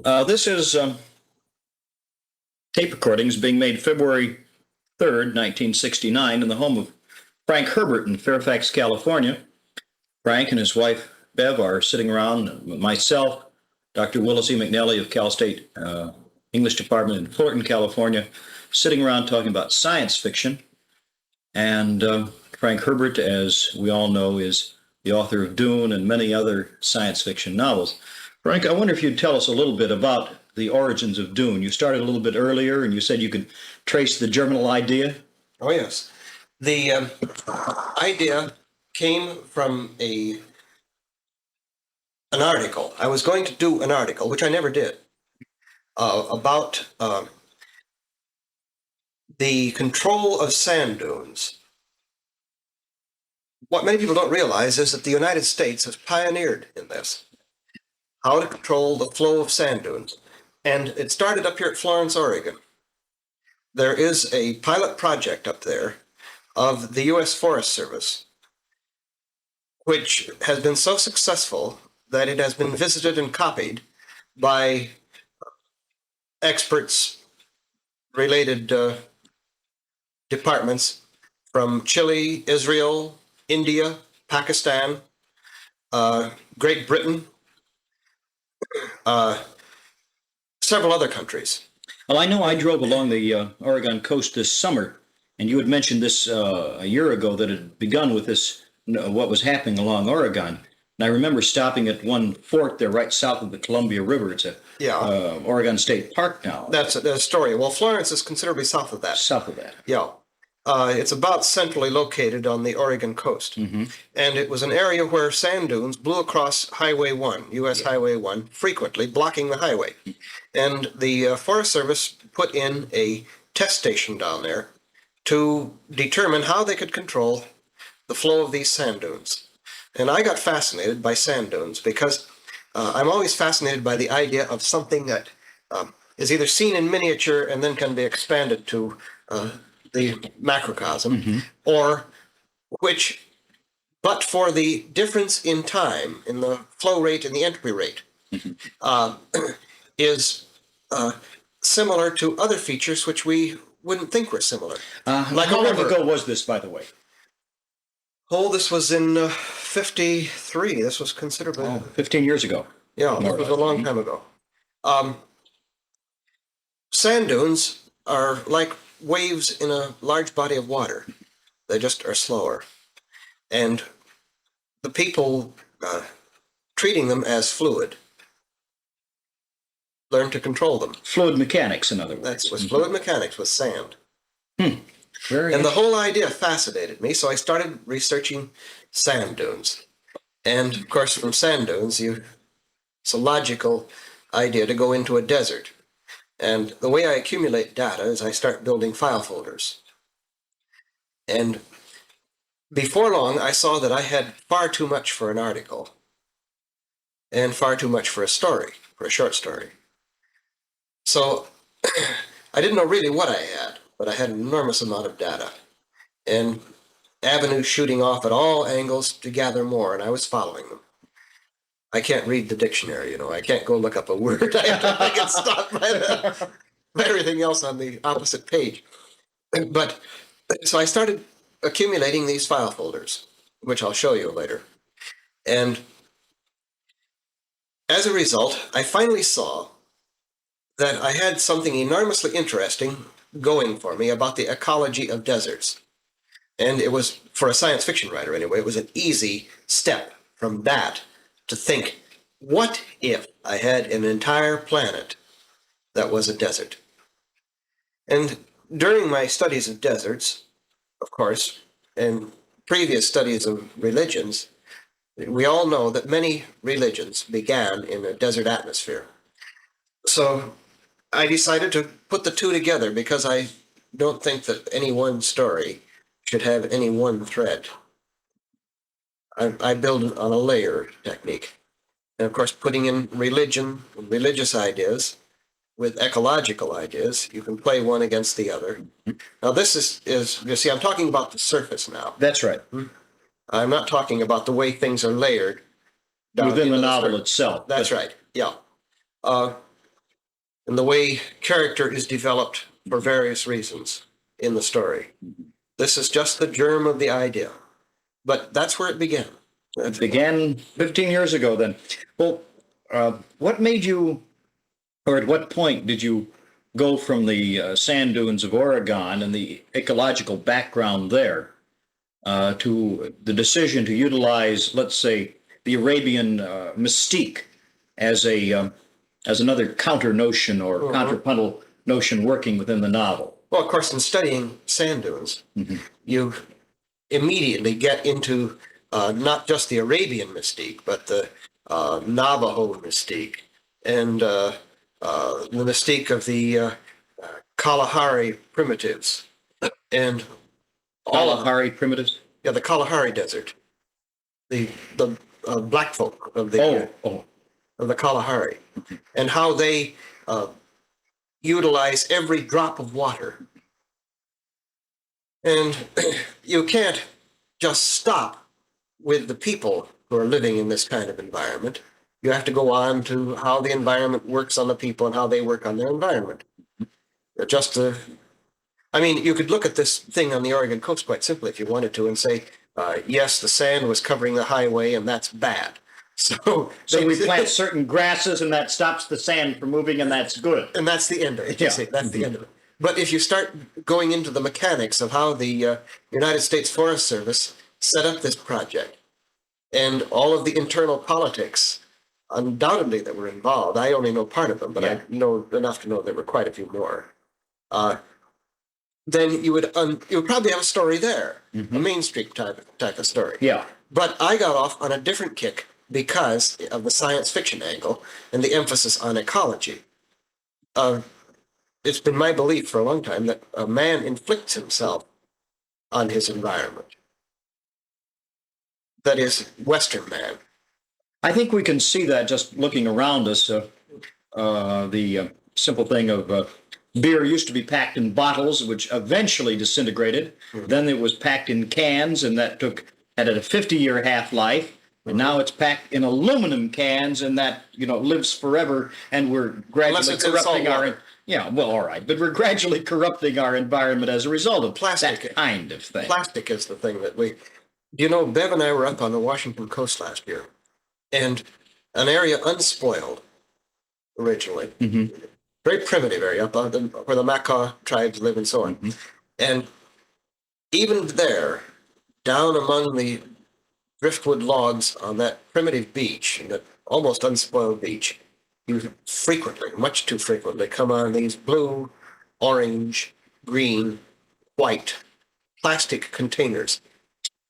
This is tape recordings being made February 3rd, 1969, in the home of Frank Herbert in Fairfax, California. Frank and his wife, Bev, are sitting around. Myself, Dr. Willis E. McNelly of Cal State English Department in Fullerton, California, sitting around talking about science fiction. And Frank Herbert, as we all know, is the author of Dune and many other science fiction novels. Frank, I wonder if you'd tell us a little bit about the origins of Dune. You started a little bit earlier, and you said you could trace the germinal idea. Oh, yes. The idea came from an article. I was going to do an article, which I never did, about the control of sand dunes. What many people don't realize is that the United States has pioneered in this, how to control the flow of sand dunes. And it started up here at Florence, Oregon. There is a pilot project up there of the U.S. Forest Service, which has been so successful that it has been visited and copied by experts, related departments from Chile, Israel, India, Pakistan, Great Britain, several other countries. Well, I know I drove along the Oregon coast this summer, and you had mentioned this a year ago that it had begun with this, what was happening along Oregon. And I remember stopping at one fort there right south of the Columbia River. It's a Oregon State Park now. That's a story. Well, Florence is considerably south of that. South of that. Yeah. It's about centrally located on the Oregon coast. Mm-hmm. And it was an area where sand dunes blew across Highway 1, U.S. Highway 1, frequently blocking the highway. And the Forest Service put in a test station down there to determine how they could control the flow of these sand dunes. And I got fascinated by sand dunes because I'm always fascinated by the idea of something that is either seen in miniature and then can be expanded to the macrocosm, or which, but for the difference in time, in the flow rate and the entropy rate, is similar to other features which we wouldn't think were similar. Like how long ago was this, by the way? Oh, this was in 53. This was considerably... 15 years ago. Yeah, this was a long time ago. Sand dunes are like waves in a large body of water. They just are slower. And the people treating them as fluid learn to control them. Fluid mechanics, in other words. That was fluid mechanics with sand. Very And the whole idea fascinated me, so I started researching sand dunes. And, of course, from sand dunes, it's a logical idea to go into a desert. And the way I accumulate data is I start building file folders. And before long, I saw that I had far too much for an article and far too much for a story, for a short story. So I didn't know really what I had, but I had an enormous amount of data and avenues shooting off at all angles to gather more, and I was following them. I can't read the dictionary, I can't go look up a word. I get stopped by everything else on the opposite page. But so I started accumulating these file folders, which I'll show you later. And as a result, I finally saw that I had something enormously interesting going for me about the ecology of deserts. And it was, for a science fiction writer anyway, it was an easy step from that to think, what if I had an entire planet that was a desert? And during my studies of deserts, of course, and previous studies of religions, we all know that many religions began in a desert atmosphere. So I decided to put the two together because I don't think that any one story should have any one thread. I build on a layer technique. And of course, putting in religion and religious ideas with ecological ideas, you can play one against the other. Now, this is you see, I'm talking about the surface now. That's right. I'm not talking about the way things are layered Within the novel itself. That's right, yeah. and the way character is developed for various reasons in the story. This is just the germ of the idea, but that's where it began. It began 15 years ago then. Well, what made you, or at what point did you go from the sand dunes of Oregon and the ecological background there to the decision to utilize, let's say, the Arabian mystique as another counter notion or contrapuntal notion working within the novel? Well, of course, in studying sand dunes, you immediately get into not just the Arabian mystique, but the Navajo mystique and the mystique of the Kalahari primitives and Kalahari primitives? yeah, the Kalahari Desert, the black folk of the of the Kalahari, and how they utilize every drop of water. And you can't just stop with the people who are living in this kind of environment. You have to go on to how the environment works on the people and how they work on their environment. Just I mean, you could look at this thing on the Oregon coast quite simply if you wanted to and say, yes, the sand was covering the highway and that's bad. So we plant certain grasses and that stops the sand from moving and that's good. And that's the end of it. You see, that's the end of it. But if you start going into the mechanics of how the United States Forest Service set up this project and all of the internal politics, undoubtedly that were involved, I only know part of them, but I know enough to know there were quite a few more. Then you would probably have a story there, a Main Street type of story. Yeah. But I got off on a different kick because of the science fiction angle and the emphasis on ecology. It's been my belief for a long time that a man inflicts himself on his environment. That is, Western man. I think we can see that just looking around us. The simple thing of beer used to be packed in bottles, which eventually disintegrated. Then it was packed in cans, and that had a 50-year half-life. And now it's packed in aluminum cans, and that lives forever. And we're gradually corrupting our. Yeah, well, all right, but we're gradually corrupting our environment as a result of plastic, that kind of thing. Plastic is the thing that we. Bev and I were up on the Washington coast last year, and an area unspoiled originally, very primitive area up on where the Makah tribes live and so on. And even there, down among the driftwood logs on that primitive beach, that almost unspoiled beach, you frequently, much too frequently, come on these blue, orange, green, white plastic containers,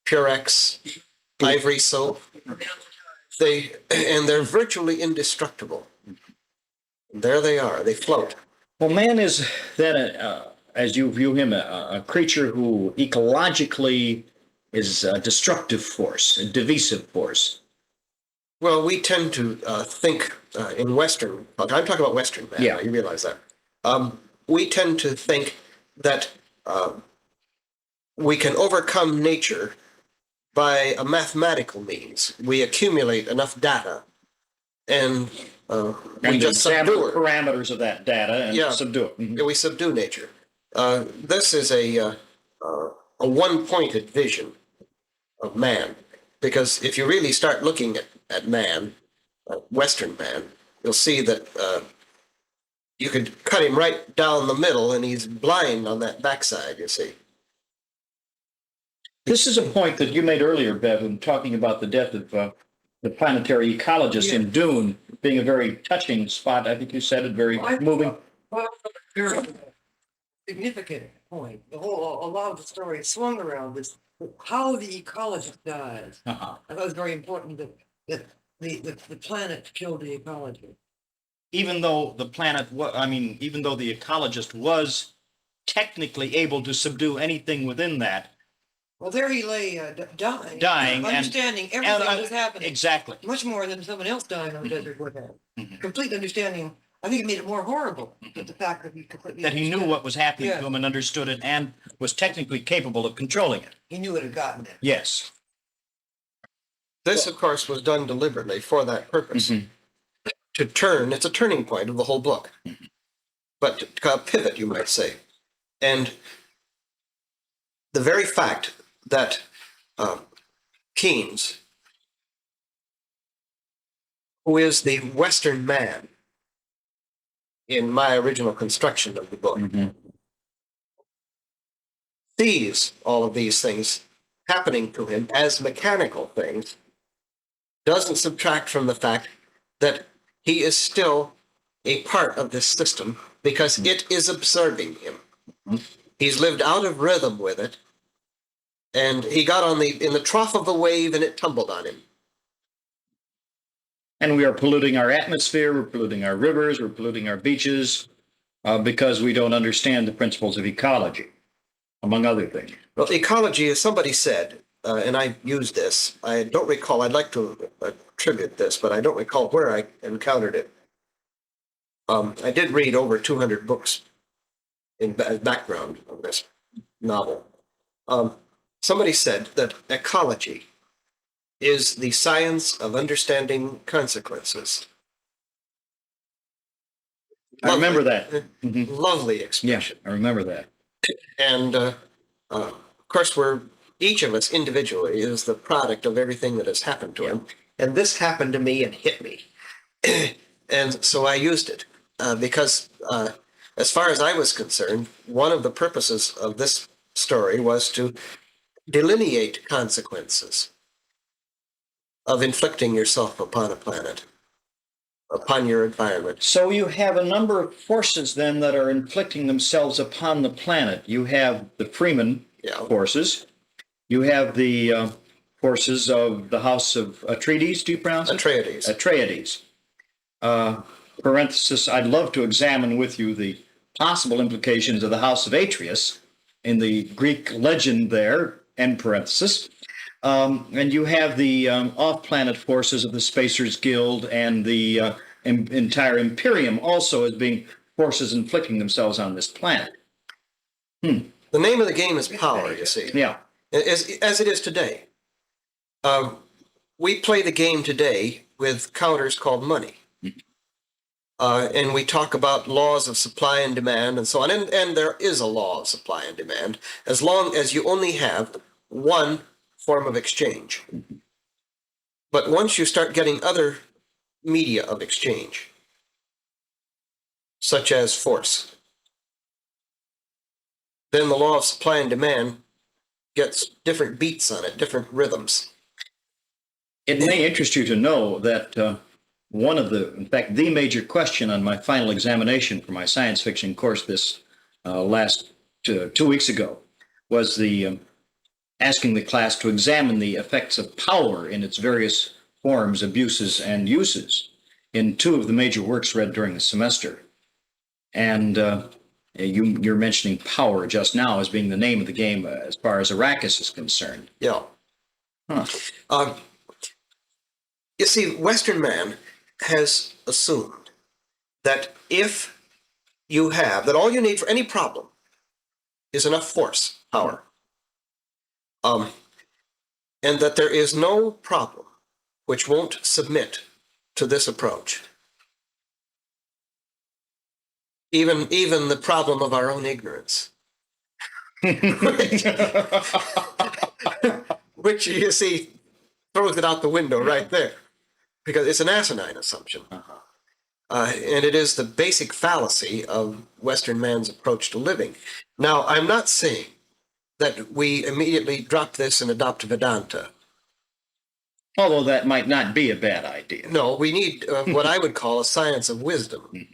Purex, ivory soap. They're virtually indestructible. There they are. They float. Well, man is then, as you view him, a creature who ecologically is a destructive force, a divisive force. Well, we tend to think in Western, I'm talking about Western man, yeah. You realize that. We tend to think that we can overcome nature by a mathematical means. We accumulate enough data and we just subdue the parameters of that data and subdue it. Yeah, we subdue nature. This is a one-pointed vision of man, because if you really start looking at man, Western man, you'll see that you could cut him right down the middle and he's blind on that backside, you see. This is a point that you made earlier, Bev, when talking about the death of the planetary ecologist in Dune being a very touching spot. I think you said it, very moving. Well, very significant point. A lot of the story swung around this, how the ecologist dies. I thought it was very important that the planet killed the ecology. Even though the planet, even though the ecologist was technically able to subdue anything within that. Well, there he lay dying, understanding everything that was happening. Exactly. Much more than someone else dying on the desert would have. Complete understanding. I think it made it more horrible, the fact that he completely that he knew what was happening to him and understood it and was technically capable of controlling it. He knew it had gotten it. Yes. This, of course, was done deliberately for that purpose. To turn, it's a turning point of the whole book. but pivot, you might say. And the very fact that Keynes, who is the Western man in my original construction of the book, sees all of these things happening to him as mechanical things, doesn't subtract from the fact that he is still a part of this system because it is absorbing him. He's lived out of rhythm with it, and he got in the trough of the wave and it tumbled on him. And we are polluting our atmosphere, we're polluting our rivers, we're polluting our beaches because we don't understand the principles of ecology, among other things. Well, ecology, as somebody said, and I used this, I don't recall, I'd like to attribute this, but I don't recall where I encountered it. I did read over 200 books in background of this novel. Somebody said that ecology is the science of understanding consequences. I remember that. Lovely expression. Yeah, I remember that. And of course, each of us individually is the product of everything that has happened to him. And this happened to me and hit me. And so I used it because as far as I was concerned, one of the purposes of this story was to delineate consequences of inflicting yourself upon a planet, upon your environment. So you have a number of forces then that are inflicting themselves upon the planet. You have the Freeman forces. You have the forces of the House of Atreides, do you pronounce it? Atreides. Atreides. Parenthesis, I'd love to examine with you the possible implications of the House of Atreus in the Greek legend there, end parenthesis. And you have the off-planet forces of the Spacers Guild and the entire Imperium also as being forces inflicting themselves on this planet. The name of the game is power, you see. Yeah. As it is today. We play the game today with counters called money. And we talk about laws of supply and demand and so on. And there is a law of supply and demand as long as you only have one form of exchange. But once you start getting other media of exchange, such as force, then the law of supply and demand gets different beats on it, different rhythms. It may interest you to know that in fact, the major question on my final examination for my science fiction course this last 2 weeks ago was asking the class to examine the effects of power in its various forms, abuses, and uses in 2 of the major works read during the semester. And you're mentioning power just now as being the name of the game as far as Arrakis is concerned. Yeah. Huh. You see, Western man has assumed that if you have, that all you need for any problem is enough force, power, and that there is no problem which won't submit to this approach. Even the problem of our own ignorance. Which, you see, throws it out the window right there. Because it's an asinine assumption. And it is the basic fallacy of Western man's approach to living. Now, I'm not saying that we immediately drop this and adopt Vedanta. Although that might not be a bad idea. No, we need what I would call a science of wisdom.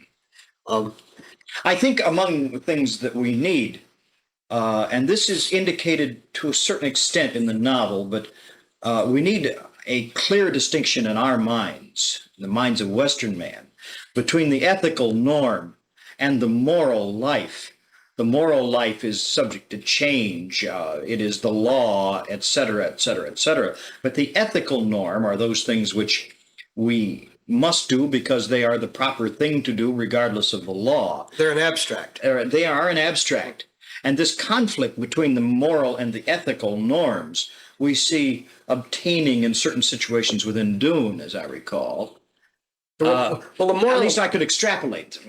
I think among the things that we need, and this is indicated to a certain extent in the novel, but we need a clear distinction in our minds, the minds of Western man, between the ethical norm and the moral life. The moral life is subject to change. It is the law, et cetera, et cetera, et cetera. But the ethical norm are those things which we must do because they are the proper thing to do regardless of the law. They're an abstract. They are an abstract. And this conflict between the moral and the ethical norms we see obtaining in certain situations within Dune, as I recall. Well, the moral, At least I could extrapolate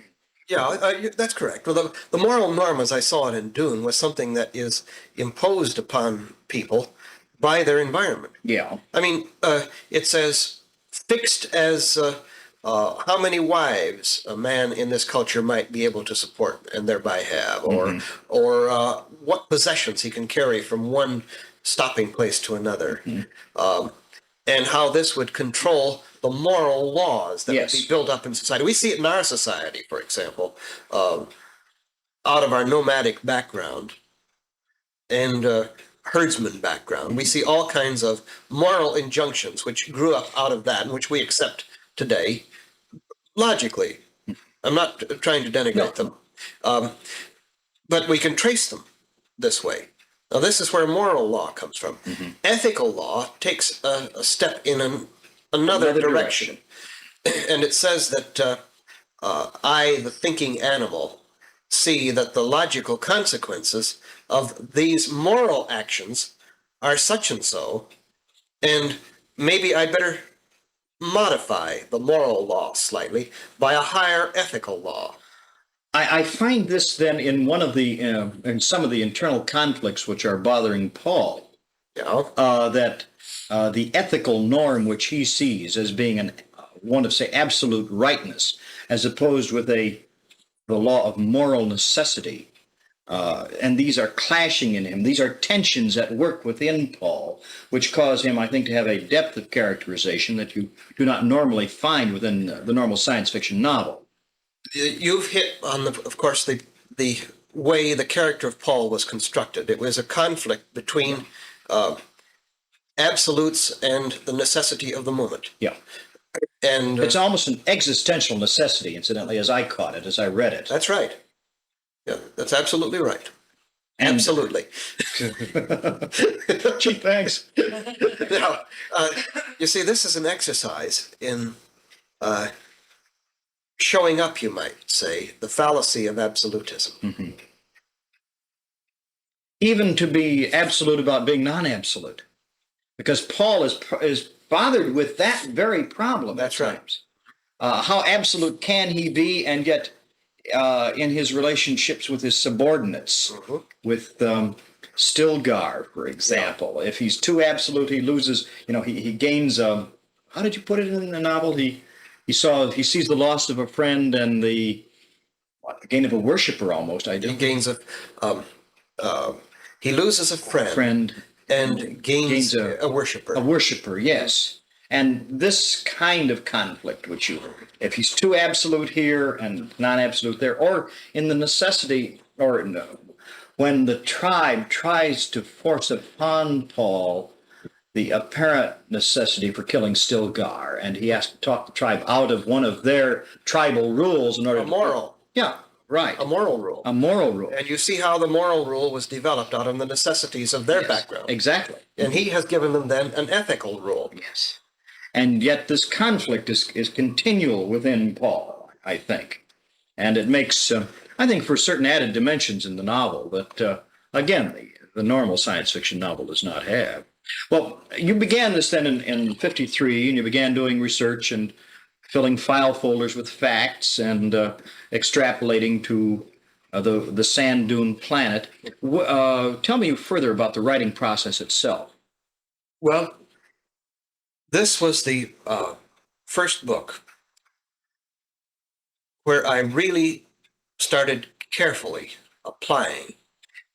Yeah, that's correct. Well, the moral norm, as I saw it in Dune, was something that is imposed upon people by their environment. Yeah. I mean, it's as fixed as how many wives a man in this culture might be able to support and thereby have, or what possessions he can carry from one stopping place to another, and how this would control the moral laws that would be Yes. built up in society. We see it in our society, for example, out of our nomadic background and herdsman background. We see all kinds of moral injunctions which grew up out of that and which we accept today logically. I'm not trying to denigrate them, but we can trace them this way. Now, this is where moral law comes from. Ethical law takes a step in another direction. And it says that I, the thinking animal, see that the logical consequences of these moral actions are such and so, and maybe I better modify the moral law slightly by a higher ethical law. I find this then in one of the in some of the internal conflicts which are bothering Paul, You know? that the ethical norm which he sees as being one of, say, absolute rightness, as opposed with the law of moral necessity, and these are clashing in him. These are tensions at work within Paul, which cause him, I think, to have a depth of characterization that you do not normally find within the normal science fiction novel. You've hit on, of course, the way the character of Paul was constructed. It was a conflict between absolutes and the necessity of the moment. Yeah. And It's almost an existential necessity, incidentally, as I caught it, as I read it. that's right. Yeah, that's absolutely right. And- Absolutely. Gee, thanks. Now, you see, this is an exercise in showing up, you might say, the fallacy of absolutism. Even to be absolute about being non-absolute, because Paul is bothered with that very problem. That's at right. times. How absolute can he be, and yet in his relationships with his subordinates, with Stilgar, for example, if he's too absolute, he loses. He gains. How did you put it in the novel? He sees the loss of a friend and the gain of a worshiper, almost. He gains he loses a friend and gains a worshiper. A worshiper, yes. And this kind of conflict, if he's too absolute here and non-absolute there, or in the necessity, or no, when the tribe tries to force upon Paul the apparent necessity for killing Stilgar, and he has to talk the tribe out of one of their tribal rules in order A moral. Yeah, right. A moral rule. A moral rule. And you see how the moral rule was developed out of the necessities of their background. Exactly. And he has given them then an ethical rule. Yes. And yet this conflict is continual within Paul, I think. And it makes, I think, for certain added dimensions in the novel that, again, the normal science fiction novel does not have. Well, you began this then in 53, and you began doing research and filling file folders with facts and extrapolating to the sand dune planet. Tell me further about the writing process itself. Well, this was the first book where I really started carefully applying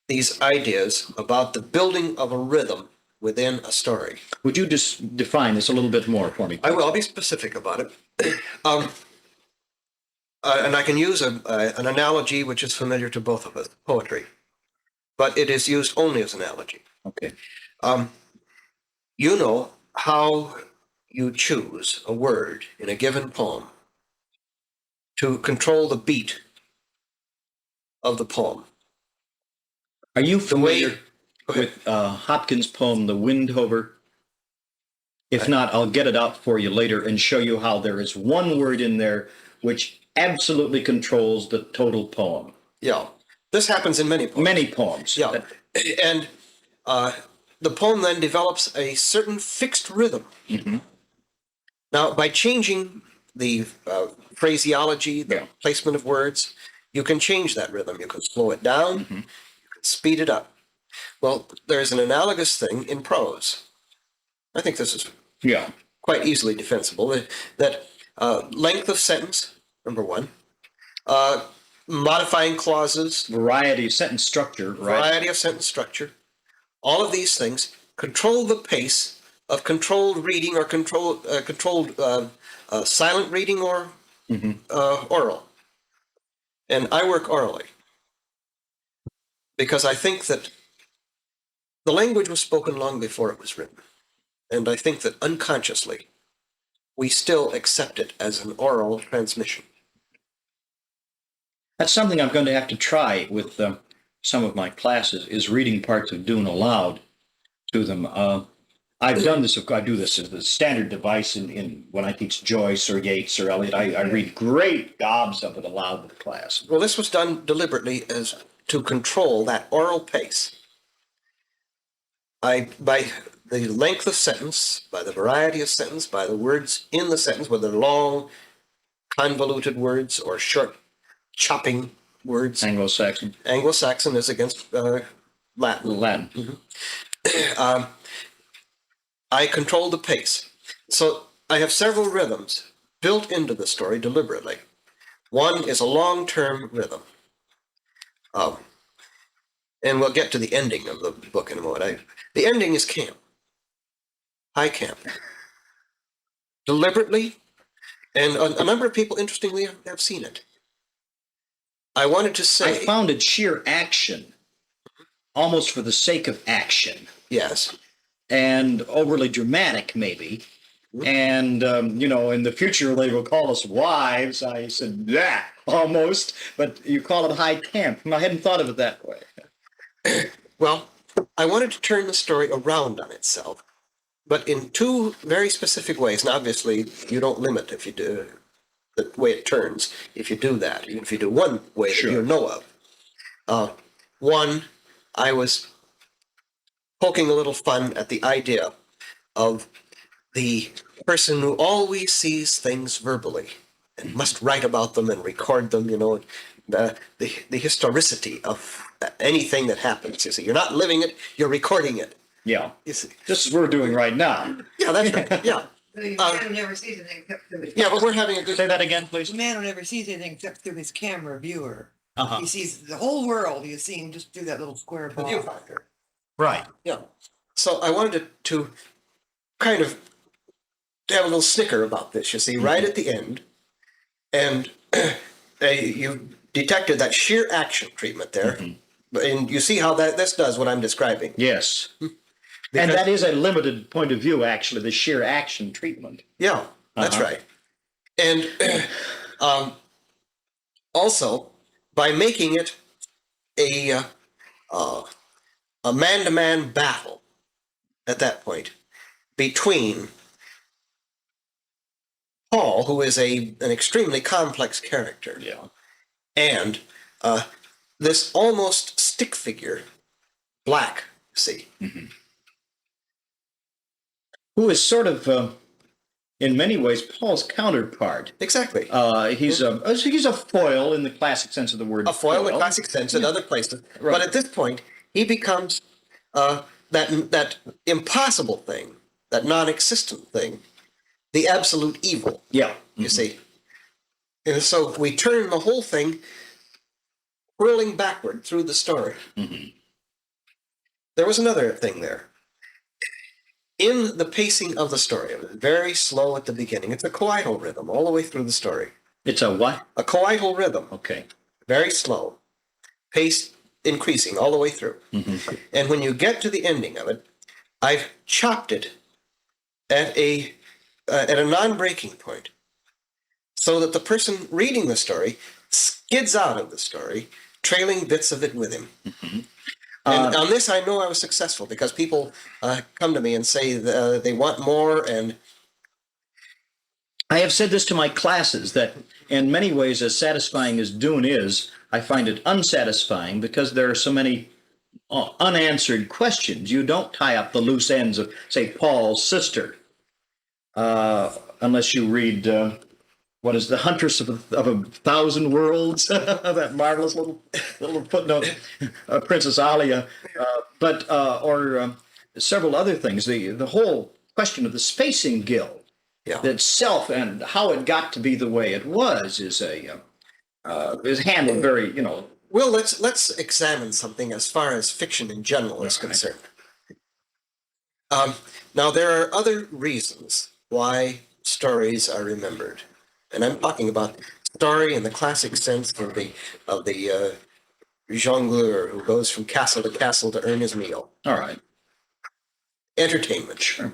these ideas about the building of a rhythm within a story. Would you just define this a little bit more for me? I will. I'll be specific about it. And I can use an analogy which is familiar to both of us, poetry. But it is used only as an analogy. Okay. You know how you choose a word in a given poem to control the beat of the poem. Are you familiar Go ahead. with Hopkins' poem, The Windhover? If not, I'll get it out for you later and show you how there is one word in there which absolutely controls the total poem. Yeah. This happens in many poems. Many poems. Yeah. And the poem then develops a certain fixed rhythm. Now, by changing the phraseology, the Yeah. placement of words. You can change that rhythm. You can slow it down, you can speed it up. Well, there's an analogous thing in prose. I think this is Yeah. quite easily defensible. That length of sentence, number one, uh, modifying clauses, Variety, sentence structure, right? variety of sentence structure, all of these things control the pace of controlled reading or controlled silent reading or oral. And I work orally because I think that the language was spoken long before it was written. And I think that unconsciously, we still accept it as an oral transmission. That's something I'm going to have to try with some of my classes, is reading parts of Dune aloud to them. I've done this. I do this as the standard device in when I teach Joyce or Yeats or Eliot. I read great gobs of it aloud to the class. Well, this was done deliberately as to control that oral pace. By the length of sentence, by the variety of sentence, by the words in the sentence, whether long, convoluted words or short, chopping words. Anglo-Saxon. Anglo-Saxon is against Latin. Latin. I control the pace. So I have several rhythms built into the story deliberately. One is a long-term rhythm. And we'll get to the ending of the book in a moment. The ending is camp. High camp. Deliberately, and a number of people, interestingly, have seen it. I wanted to say... I found it sheer action, almost for the sake of action. Yes. And overly dramatic, maybe. And, in the future, they will call us wives. I said, yeah, almost. But you call it high camp. I hadn't thought of it that way. Well, I wanted to turn the story around on itself, but in two very specific ways. And obviously, you don't limit if you do the way it turns, if you do that, even if you do one way Sure. that you know of. One, I was poking a little fun at the idea of the person who always sees things verbally and must write about them and record them, the historicity of anything that happens. You see, you're not living it, you're recording it. Yeah. You see. Just as we're doing right now. Yeah, that's right. Yeah. The man who never sees anything except through his Yeah, but we're having a good... Say that again, please. The man who never sees anything except through his camera viewer. Uh-huh. He sees the whole world. You see him just through that little square The box. viewfinder. Right. Yeah. So I wanted to kind of have a little snicker about this, you see, right at the end. And you detected that sheer action treatment there. And you see how this does what I'm describing. Yes. And that is a limited point of view, actually, the sheer action treatment. Yeah, that's right. And also, by making it a man-to-man battle at that point between Paul, who is an extremely complex character, Yeah. and this almost stick figure, Black, see. Who is sort of, in many ways, Paul's counterpart. Exactly. He's a foil in the classic sense of the word. A foil in the classic sense in other places. Right. But at this point, he becomes that impossible thing, that non-existent thing, the absolute evil, Yeah. you see. And so we turn the whole thing whirling backward through the story. There was another thing there. In the pacing of the story, it was very slow at the beginning. It's a coital rhythm all the way through the story. It's a what? A coital rhythm, Okay. very slow, pace increasing all the way through. And when you get to the ending of it, I've chopped it at a non-breaking point, so that the person reading the story skids out of the story, trailing bits of it with him. And on this, I know I was successful, because people come to me and say they want more. And I have said this to my classes, that in many ways, as satisfying as Dune is, I find it unsatisfying because there are so many unanswered questions. You don't tie up the loose ends of, say, Paul's sister, unless you read what is the Huntress of a Thousand Worlds? That marvelous little footnote, Princess Alia, or several other things. The whole question of the Spacing Guild Yeah. itself and how it got to be the way it was is handled very, Well, let's examine something as far as fiction in general is concerned. Now, there are other reasons why stories are remembered, and I'm talking about story in the classic sense of the jongleur who goes from castle to castle to earn his meal. all right. Entertainment. Sure.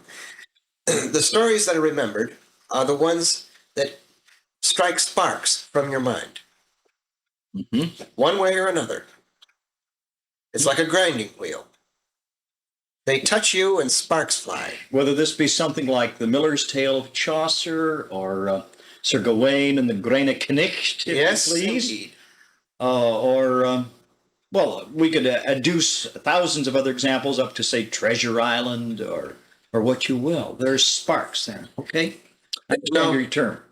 The stories that are remembered are the ones that strike sparks from your mind, one way or another. It's like a grinding wheel. They touch you and sparks fly. Whether this be something like The Miller's Tale of Chaucer or Sir Gawain and the Graine Knicht, if Yes, you please. indeed. Well, we could adduce thousands of other examples up to, say, Treasure Island or what you will. There's sparks there, okay? I understand your term.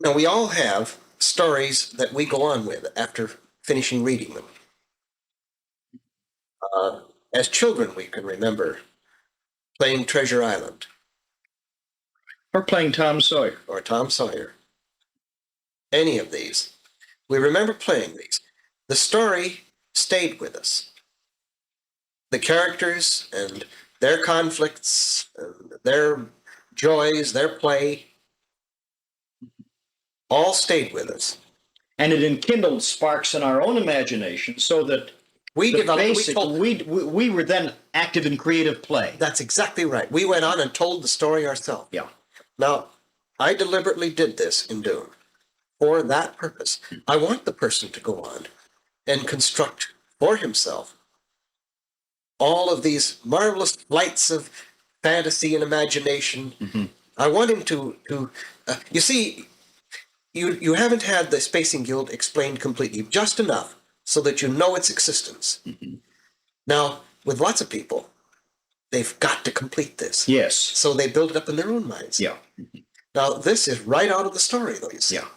Now, we all have stories that we go on with after finishing reading them. As children, we can remember playing Treasure Island Or playing Tom Sawyer. or Tom Sawyer. Any of these. We remember playing these. The story stayed with us. The characters and their conflicts, and their joys, their play, all stayed with us. And it enkindled sparks in our own imagination so that We developed. we were then active in creative play. That's exactly right. We went on and told the story ourselves. Yeah. Now, I deliberately did this in Dune for that purpose. I want the person to go on and construct for himself all of these marvelous flights of fantasy and imagination. I want him to you see, you haven't had the Spacing Guild explained completely, just enough so that you know its existence. Now, with lots of people, they've got to complete this. Yes. So they build it up in their own minds. Yeah. Now, this is right out of the story, though, you see. Yeah.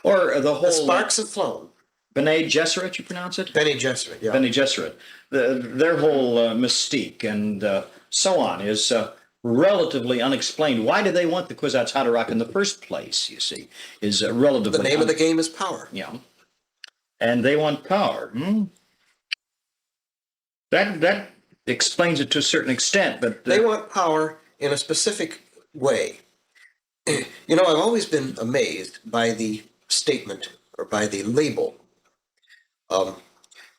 Or the whole The sparks have flown. Bene Gesserit, you pronounce it? Bene Gesserit, yeah. Bene Gesserit. Their whole mystique and so on is relatively unexplained. Why do they want the Kwisatz Haderach in the first place, you see, is relatively The name of the game is power. Yeah. And they want power. That explains it to a certain extent, but They want power in a specific way. You know, I've always been amazed by the statement or by the label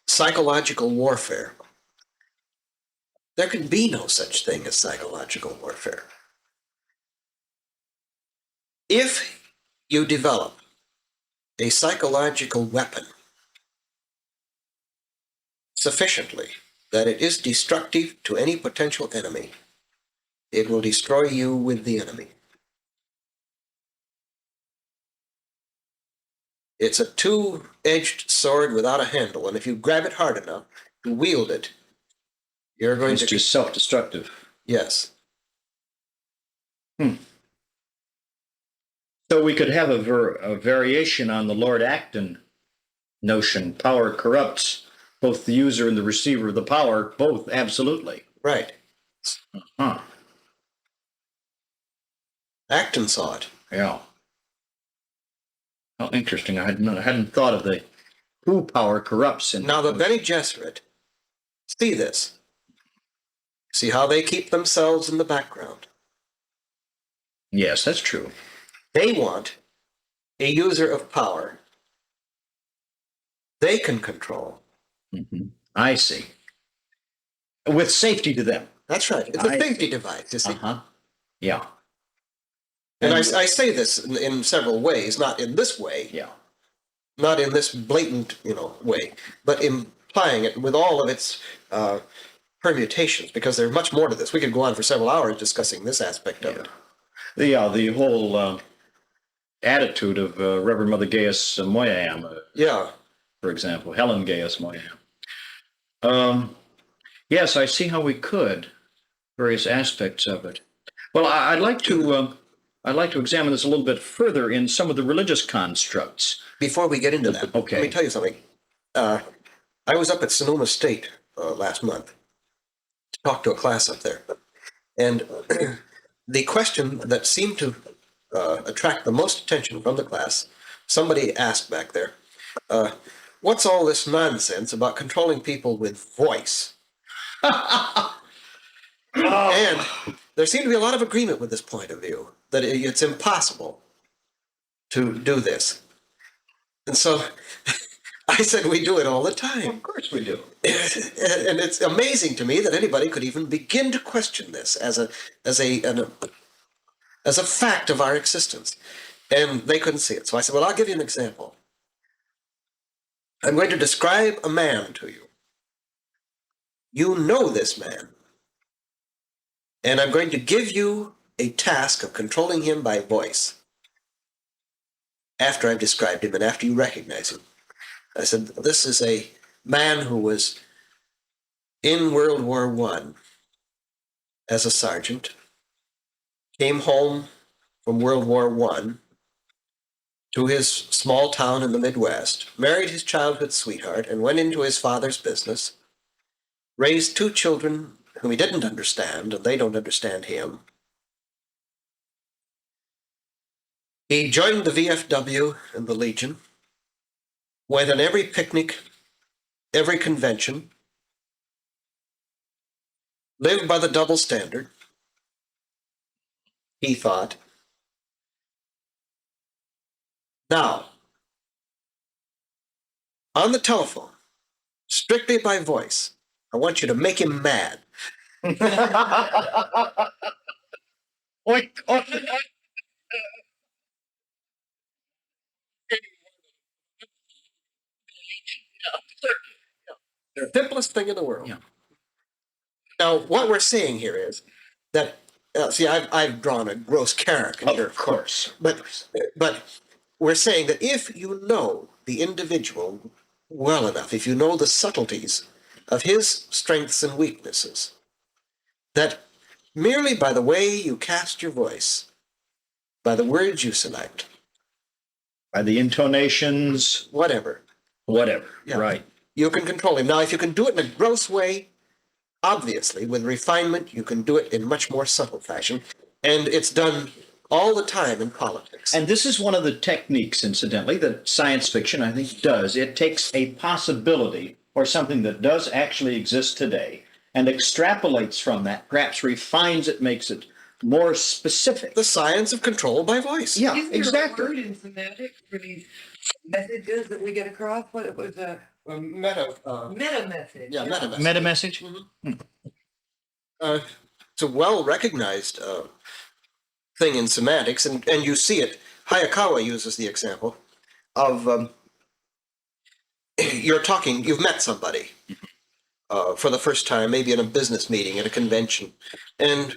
psychological warfare. There can be no such thing as psychological warfare. If you develop a psychological weapon sufficiently that it is destructive to any potential enemy, it will destroy you with the enemy. It's a two-edged sword without a handle, and if you grab it hard enough to wield it, you're going it's to... just self-destructive. Yes. So we could have a variation on the Lord Acton notion. Power corrupts both the user and the receiver of the power, both, absolutely. Right. Huh. Acton saw it. Yeah. Oh, interesting. I hadn't thought of the who power corrupts. Now, the Bene Gesserit see this. See how they keep themselves in the background. Yes, that's true. They want a user of power they can control. I see. With safety to them. That's right. It's a safety device, you see. Yeah. And I say this in several ways, not in this way, Yeah. not in this blatant, way, but implying it with all of its permutations, because there's much more to this. We could go on for several hours discussing this aspect of it. The whole attitude of Reverend Mother Gaius Moyam, Yeah. for example, Helen Gaius Moyam. Yes, I see how we could, various aspects of it. Well, I'd like I'd like to examine this a little bit further in some of the religious constructs. Before we get into that, Okay. let me tell you something. I was up at Sonoma State last month to talk to a class up there. And the question that seemed to attract the most attention from the class, somebody asked back there, what's all this nonsense about controlling people with voice? And there seemed to be a lot of agreement with this point of view, that it's impossible to do this. And so I said, we do it all the time. Of course we do. And it's amazing to me that anybody could even begin to question this as a fact of our existence. And they couldn't see it. So I said, well, I'll give you an example. I'm going to describe a man to you. You know this man. And I'm going to give you a task of controlling him by voice. After I've described him and after you recognize him. I said, this is a man who was in World War I as a sergeant, came home from World War I to his small town in the Midwest, married his childhood sweetheart, and went into his father's business, raised 2 children whom he didn't understand, and they don't understand him. He joined the VFW and the Legion, went on every picnic, every convention, lived by the double standard, he thought. Now, on the telephone, strictly by voice, I want you to make him mad. Oink, oink. The simplest thing in the world. Yeah. Now, what we're saying here is that, I've drawn a gross caricature. Of course. But we're saying that if you know the individual well enough, if you know the subtleties of his strengths and weaknesses, that merely by the way you cast your voice, by the words you select, By the intonations, whatever, yeah. Right. you can control him. Now, if you can do it in a gross way, obviously, with refinement, you can do it in much more subtle fashion. And it's done all the time in politics. And this is one of the techniques, incidentally, that science fiction, I think, does. It takes a possibility or something that does actually exist today and extrapolates from that, perhaps refines it, makes it more specific. The science of control by voice. Yeah, Is there exactly. a word in semantics for these messages that we get across? What was a Meta message? Yeah, meta message. Meta message? It's a well-recognized thing in semantics, and you see it. Hayakawa uses the example of you've met somebody for the first time, maybe in a business meeting, at a convention, and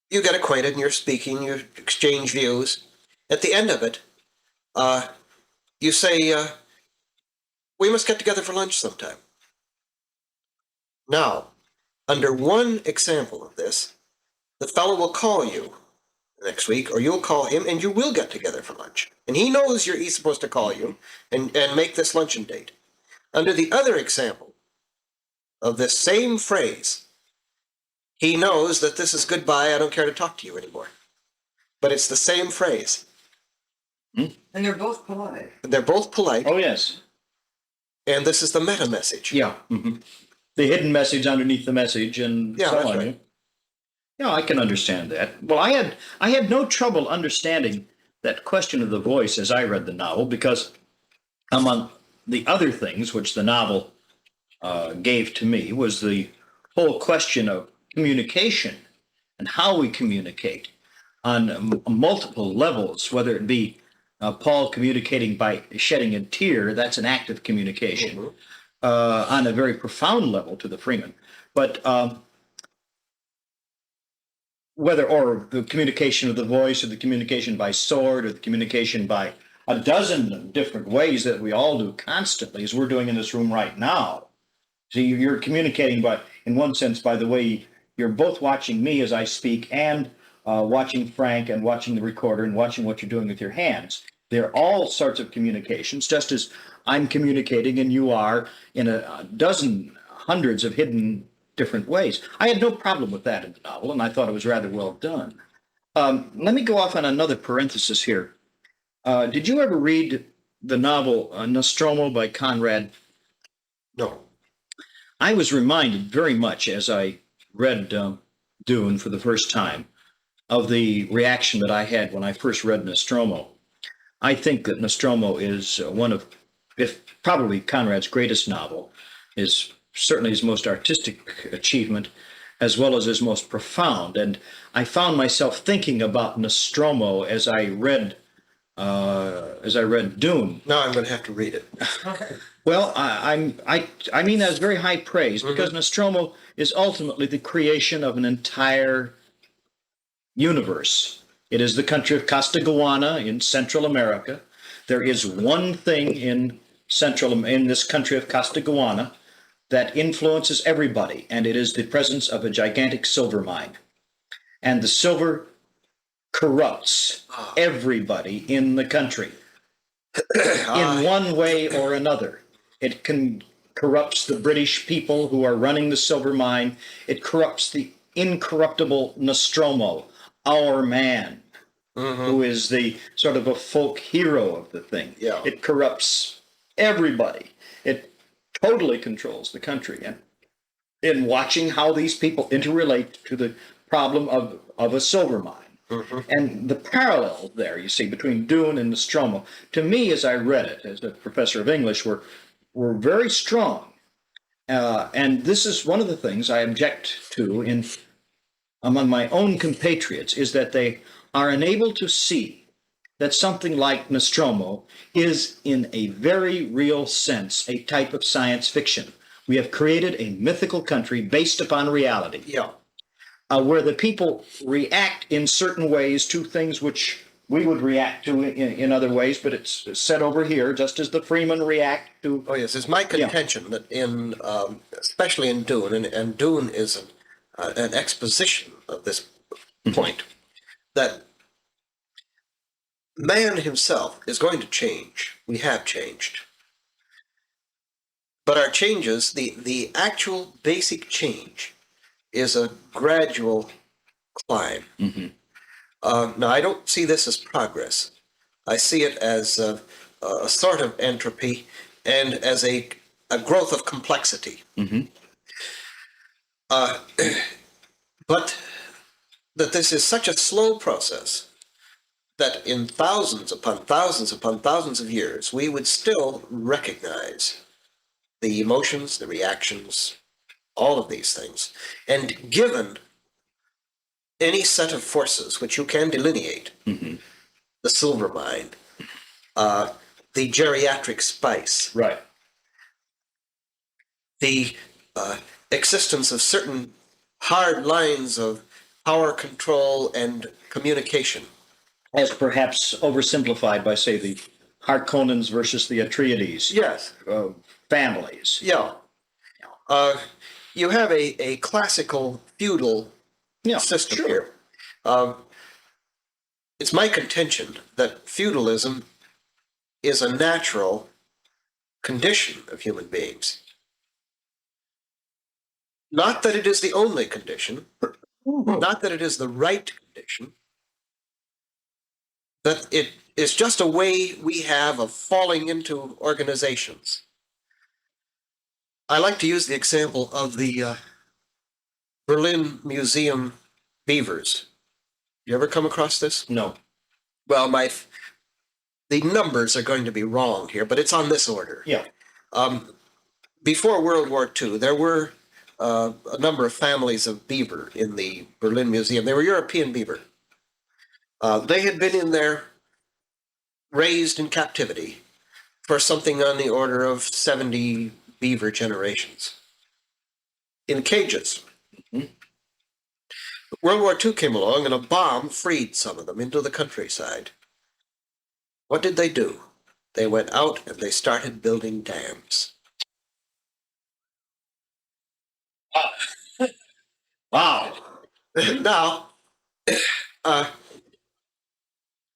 you get acquainted and you're speaking, you exchange views. At the end of it, you say, we must get together for lunch sometime. Now, under one example of this, the fellow will call you next week, or you'll call him, and you will get together for lunch. And he knows he's supposed to call you and make this luncheon date. Under the other example of this same phrase, he knows that this is goodbye, I don't care to talk to you anymore. But it's the same phrase. And they're both polite. They're both polite, Oh, yes. and this is the meta message. Yeah. The hidden message underneath the message and Yeah, so that's on. right. Yeah, I can understand that. Well, I had no trouble understanding that question of the voice as I read the novel, because among the other things which the novel gave to me was the whole question of communication and how we communicate on multiple levels, whether it be Paul communicating by shedding a tear, that's an act of communication on a very profound level to the Freeman. But or the communication of the voice, or the communication by sword, or the communication by a dozen different ways that we all do constantly, as we're doing in this room right now. So you're communicating in one sense, by the way you're both watching me as I speak, and watching Frank and watching the recorder and watching what you're doing with your hands. They're all sorts of communications, just as I'm communicating and you are in a dozen, hundreds of hidden different ways. I had no problem with that in the novel, and I thought it was rather well done. Let me go off on another parenthesis here. Did you ever read the novel Nostromo by Conrad? No. I was reminded very much as I read Dune for the first time of the reaction that I had when I first read Nostromo. I think that Nostromo is one of, if probably Conrad's greatest novel, is certainly his most artistic achievement, as well as his most profound. And I found myself thinking about Nostromo as I read Dune. Now I'm going to have to read it. Well, I mean that's very high praise because Nostromo is ultimately the creation of an entire universe. It is the country of Costaguana in Central America. There is one thing in this country of Costaguana that influences everybody, and it is the presence of a gigantic silver mine. And the silver corrupts everybody in the country in one way or another. It corrupts the British people who are running the silver mine. It corrupts the incorruptible Nostromo, our man, who is the sort of a folk hero of the thing. Yeah. It corrupts everybody. It totally controls the country. And in watching how these people interrelate to the problem of a silver mine. And the parallels there, you see, between Dune and Nostromo, to me, as I read it, as a professor of English, were very strong. And this is one of the things I object to among my own compatriots, is that they are unable to see that something like Nostromo is, in a very real sense, a type of science fiction. We have created a mythical country based upon reality. Yeah. Where the people react in certain ways to things which we would react to in other ways, but it's said over here, just as the Freemen react to. Oh, yes. It's my contention that especially in Dune, and Dune is an exposition of this point, that man himself is going to change. We have changed. But our changes, the actual basic change, is a gradual climb. Now, I don't see this as progress. I see it as a sort of entropy and as a growth of complexity. But that this is such a slow process that in thousands upon thousands upon thousands of years, we would still recognize the emotions, the reactions, all of these things. And given any set of forces which you can delineate, the silver mine, the geriatric spice, Right. the existence of certain hard lines of power control and communication. As perhaps oversimplified by, say, the Harkonnens versus the Atreides. Yes. Families. Yeah. You have a classical feudal system sure. here. It's my contention that feudalism is a natural condition of human beings. Not that it is the only condition, not that it is the right condition, that it is just a way we have of falling into organizations. I like to use the example of the Berlin Museum beavers. You ever come across this? No. Well, the numbers are going to be wrong here, but it's on this order. Yeah. Before World War II, there were a number of families of beaver in the Berlin Museum. They were European beaver. They had been in there, raised in captivity for something on the order of 70 beaver generations in cages. World War II came along and a bomb freed some of them into the countryside. What did they do? They went out and they started building dams. Wow. Now, uh,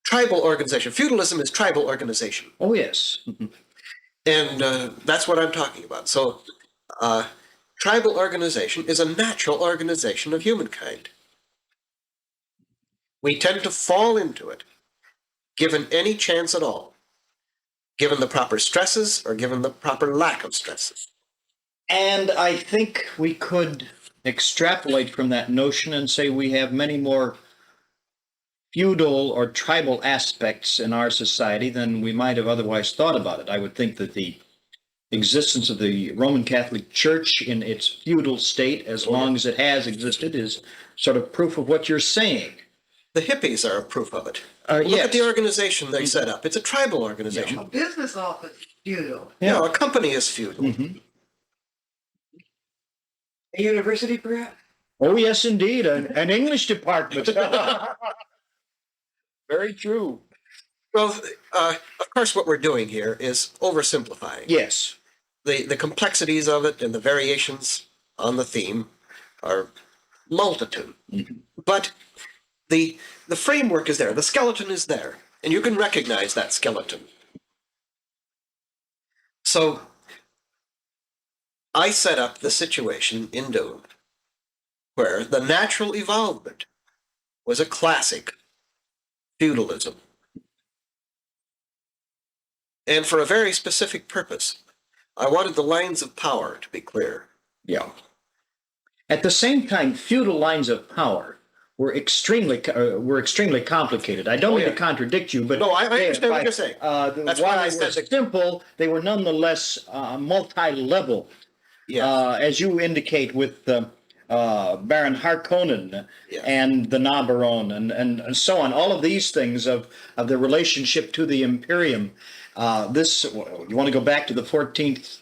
tribal organization. Feudalism is tribal organization. Oh, yes. And that's what I'm talking about. So, tribal organization is a natural organization of humankind. We tend to fall into it, given any chance at all, given the proper stresses or given the proper lack of stresses. And I think we could extrapolate from that notion and say we have many more feudal or tribal aspects in our society than we might have otherwise thought about it. I would think that the existence of the Roman Catholic Church in its feudal state, as long as it has existed, is sort of proof of what you're saying. The hippies are a proof of it. Look Yes. at the organization they set up. It's a tribal organization. A business office, feudal. Yeah, a company is feudal. Mhm. A university, perhaps? Oh, yes, indeed. An English department. Very true. Well, of course, what we're doing here is oversimplifying. Yes. The complexities of it and the variations on the theme are multitude. But the framework is there, the skeleton is there, and you can recognize that skeleton. So I set up the situation in Dune where the natural evolvement was a classic feudalism. And for a very specific purpose. I wanted the lines of power to be clear. Yeah. At the same time, feudal lines of power were extremely complicated. I don't mean to contradict you, but No, I understand what you're saying. That's why while I they were said simple, they were nonetheless multi-level, Yeah. as you indicate with Baron Harkonnen Yeah. and the Navarone and so on. All of these things of the relationship to the Imperium. You want to go back to the 14th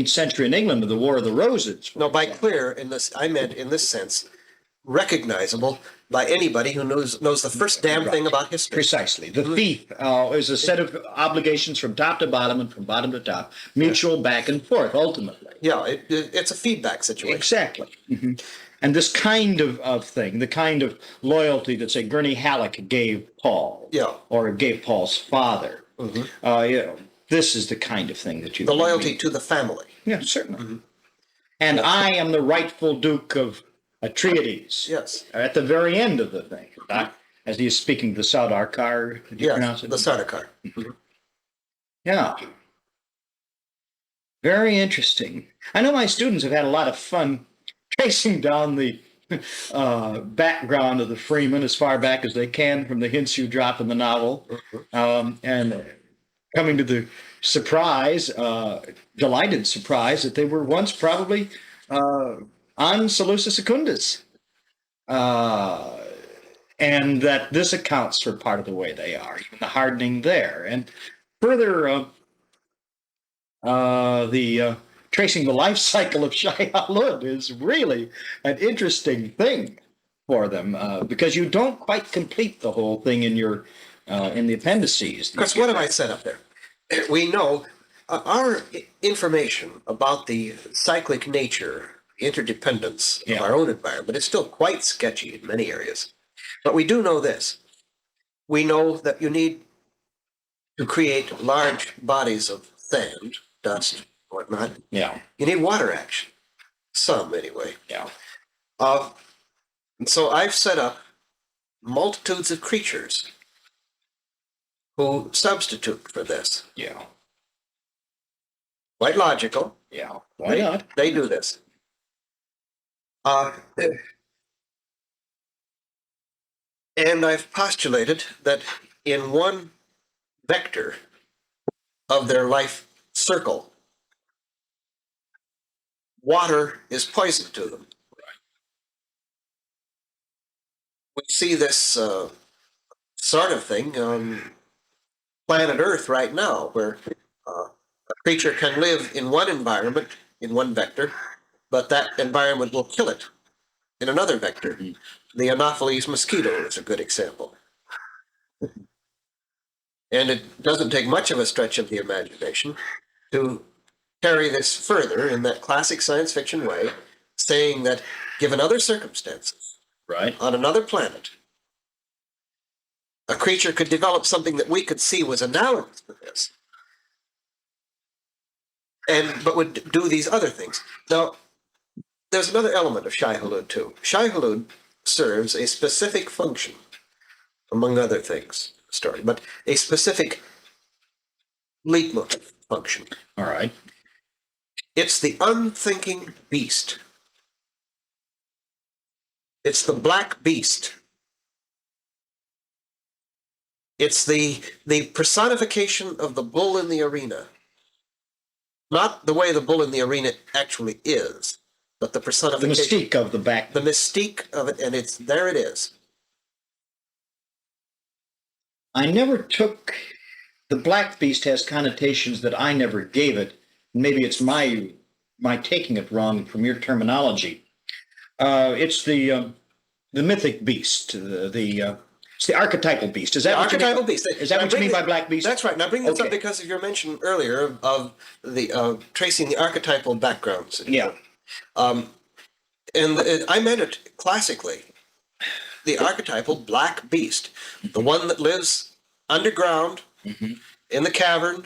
century in England, to the War of the Roses. No, by clear in this, I meant in this sense, recognizable by anybody who knows the first damn thing about history. Precisely. The fief is a set of obligations from top to bottom and from bottom to top, mutual back and forth, ultimately. Yeah, it's a feedback situation. Exactly. And this kind of thing, the kind of loyalty that, say, Gurney Halleck gave Paul, Yeah. or gave Paul's father, this is the kind of thing that you... The loyalty to the family. Yeah, certainly. And I am the rightful Duke of Atreides. Yes. At the very end of the thing. As he is speaking to the Sardaukar, did you pronounce Yes, it? the Sardaukar. Yeah. Very interesting. I know my students have had a lot of fun tracing down the background of the Freeman as far back as they can from the hints you drop in the novel, and coming to the surprise, delighted surprise, that they were once probably on Seleucus Secundus, and that this accounts for part of the way they are, even the hardening there, and further tracing the life cycle of Shai Hulud is really an interesting thing for them, because you don't quite complete the whole thing in your in the appendices. Because what have I set up there? We know our information about the cyclic nature, interdependence of our own environment is still quite sketchy in many areas. But we do know this. We know that you need to create large bodies of sand, dust, whatnot. Yeah. You need water action. Some, anyway. Yeah. And so I've set up multitudes of creatures who substitute for this. Yeah. Quite logical. Yeah. Why not? They do this. And I've postulated that in one vector of their life circle, water is poison to them. We see this sort of thing on planet Earth right now, where a creature can live in one environment, in one vector, but that environment will kill it in another vector. The Anopheles mosquito is a good example. And it doesn't take much of a stretch of the imagination to carry this further in that classic science fiction way, saying that given other circumstances, Right. on another planet, a creature could develop something that we could see was analogous to this, but would do these other things. Now, there's another element of Shai Hulud too. Shai Hulud serves a specific function, among other things, story, but a specific leitmotif function. All right. It's the unthinking beast. It's the black beast. It's the personification of the bull in the arena. Not the way the bull in the arena actually is, but the The personification. mystique of the back. The mystique of it, and there it is. I never took the black beast has connotations that I never gave it. Maybe it's my taking it wrong from your terminology. It's the mythic beast, it's the archetypal beast. Is that The what you mean? archetypal beast. Is that what you mean by black beast? That's right. Now bring this up Okay. because of your mention earlier of the tracing the archetypal backgrounds. Yeah. And I meant it classically. The archetypal black beast, the one that lives underground in the cavern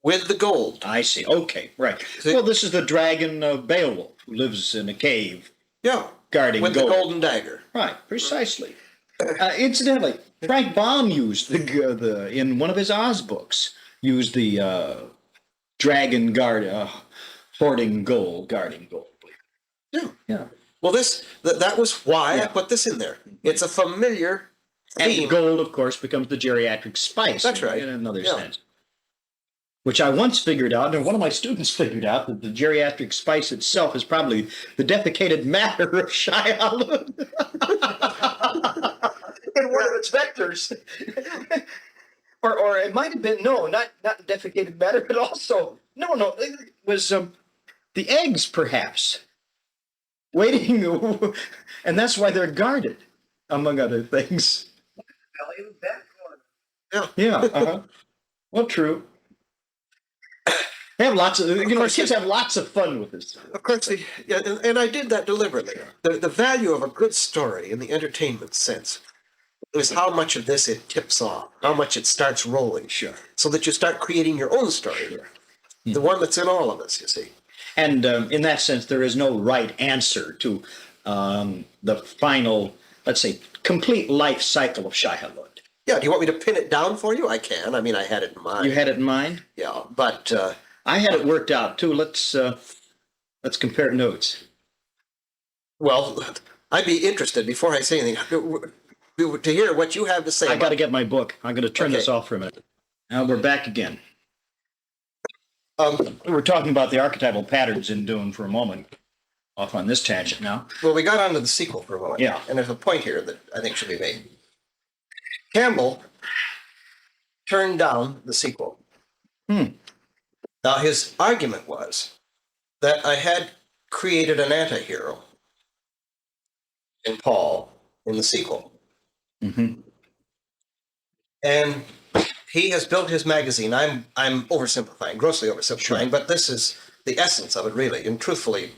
with the gold. I see. Okay, right. See? Well, this is the dragon Beowulf who lives in a cave Yeah, guarding with gold. the golden dagger. Right, precisely. Incidentally, Frank Baum used in one of his Oz books, used the dragon hoarding gold, guarding gold. Yeah. Yeah. Well, that was why I put this in there. It's a familiar And theme. gold, of course, becomes the geriatric spice. That's right. In another Yeah. sense. Which I once figured out, and one of my students figured out, that the geriatric spice itself is probably the defecated matter of Shai Hulud. In one of its vectors. or it might have been, no, not defecated matter, but also, no, it was the eggs, perhaps. Waiting, and that's why they're guarded, among other things. Value back on. Yeah. Well, true. They have lots of, kids have lots of fun with this. Of course, and I did that deliberately. The value of a good story in the entertainment sense is how much of this it tips off, how much it starts rolling. Sure. So that you start creating your own story. The one that's in all of us, you see. And in that sense, there is no right answer to the final, let's say, complete life cycle of Shai Hulud. Yeah, do you want me to pin it down for you? I can. I mean, I had it in mind. You had it in mind? Yeah, but I had it worked out too. Let's compare notes. well, I'd be interested before I say anything to hear what you have to say. I got to get my book. I'm going to turn this Okay. off for a minute. Now we're back again. Well, We were talking about the archetypal patterns in Dune for a moment. Off on this tangent now. we got onto the sequel for a moment. Yeah. And there's a point here that I think should be made. Campbell turned down the sequel. Now, his argument was that I had created an anti-hero in Paul in the sequel. Mm-hmm. And he has built his magazine. I'm oversimplifying, grossly oversimplifying, Sure. but this is the essence of it, really, and truthfully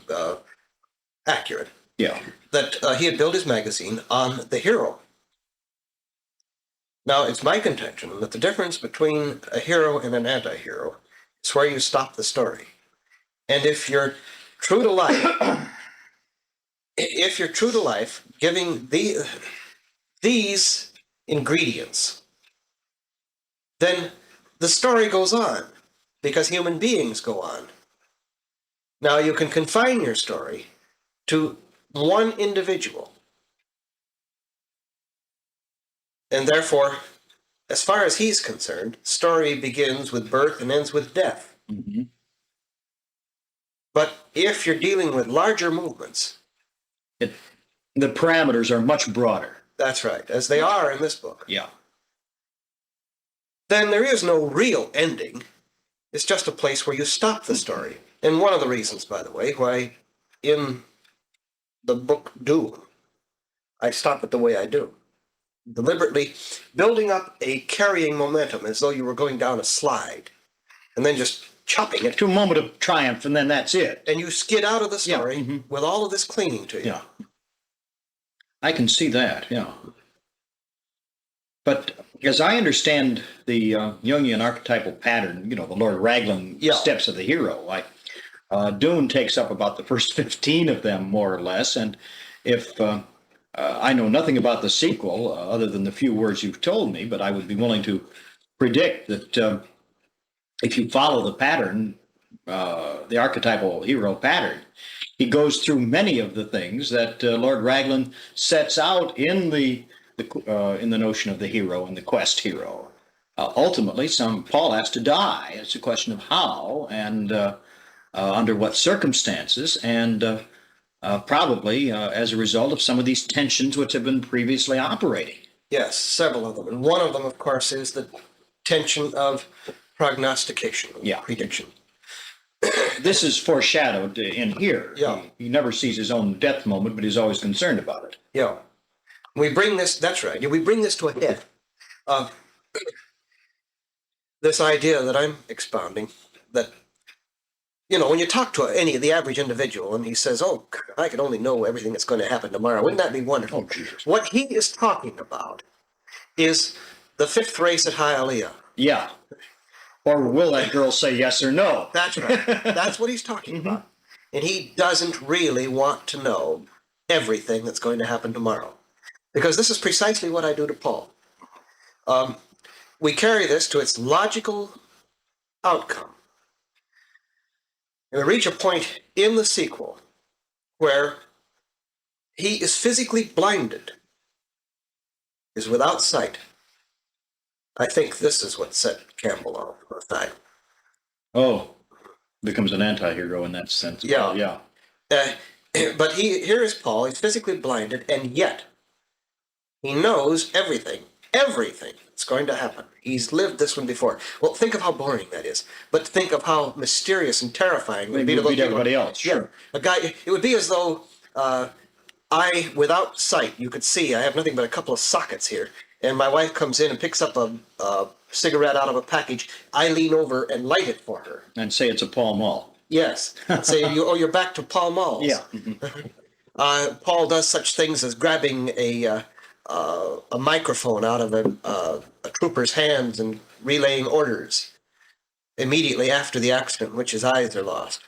accurate. Yeah. That he had built his magazine on the hero. Now, it's my contention that the difference between a hero and an anti-hero is where you stop the story. And if you're true to life, giving these ingredients, then the story goes on because human beings go on. Now, you can confine your story to one individual. And therefore, as far as he's concerned, story begins with birth and ends with death. Mm-hmm. But if you're dealing with larger movements, The parameters are much broader. that's right, as they are in this book, Yeah. then there is no real ending. It's just a place where you stop the story. And one of the reasons, by the way, why in the book Dune, I stop it the way I do. Deliberately building up a carrying momentum as though you were going down a slide and then just chopping it. To a moment of triumph, and then that's it. And you skid out of the story Yeah, with all of this clinging to you. Yeah. I can see that, yeah. But as I understand the Jungian archetypal pattern, the Lord Raglan Yeah. steps of the hero, like Dune takes up about the first 15 of them, more or less. And if I know nothing about the sequel, other than the few words you've told me, but I would be willing to predict that if you follow the pattern, the archetypal hero pattern, he goes through many of the things that Lord Raglan sets out in the notion of the hero and the quest hero. Ultimately, Paul has to die. It's a question of how and under what circumstances, and probably as a result of some of these tensions which have been previously operating. Yes, several of them. And one of them, of course, is the tension of prognostication, Yeah. prediction. This is foreshadowed in here. Yeah. He never sees his own death moment, but he's always concerned about it. Yeah. We bring this, that's right, we bring this to a head of this idea that I'm expounding, that, when you talk to the average individual and he says, oh, I could only know everything that's going to happen tomorrow, wouldn't that be wonderful? Oh, Jesus. What he is talking about is the fifth race at Hialeah. Yeah. Or will that girl say yes or no? That's right. That's what he's talking about. And he doesn't really want to know everything that's going to happen tomorrow. Because this is precisely what I do to Paul. We carry this to its logical outcome. And we reach a point in the sequel where he is physically blinded, is without sight. I think this is what set Campbell off with that. Oh, becomes an anti-hero in that sense. Yeah. Well, yeah. But here is Paul, he's physically blinded, and yet he knows everything that's going to happen. He's lived this one before. Well, think of how boring that is. But think of how mysterious and terrifying it would be to look at everybody else. Sure. Yeah, a guy. It would be as though without sight, you could see I have nothing but a couple of sockets here, and my wife comes in and picks up a cigarette out of a package. I lean over and light it for her. And say it's a Pall Mall. Yes. Say, you're back to Pall Malls. Yeah. Paul does such things as grabbing a microphone out of a trooper's hands and relaying orders immediately after the accident in which his eyes are lost.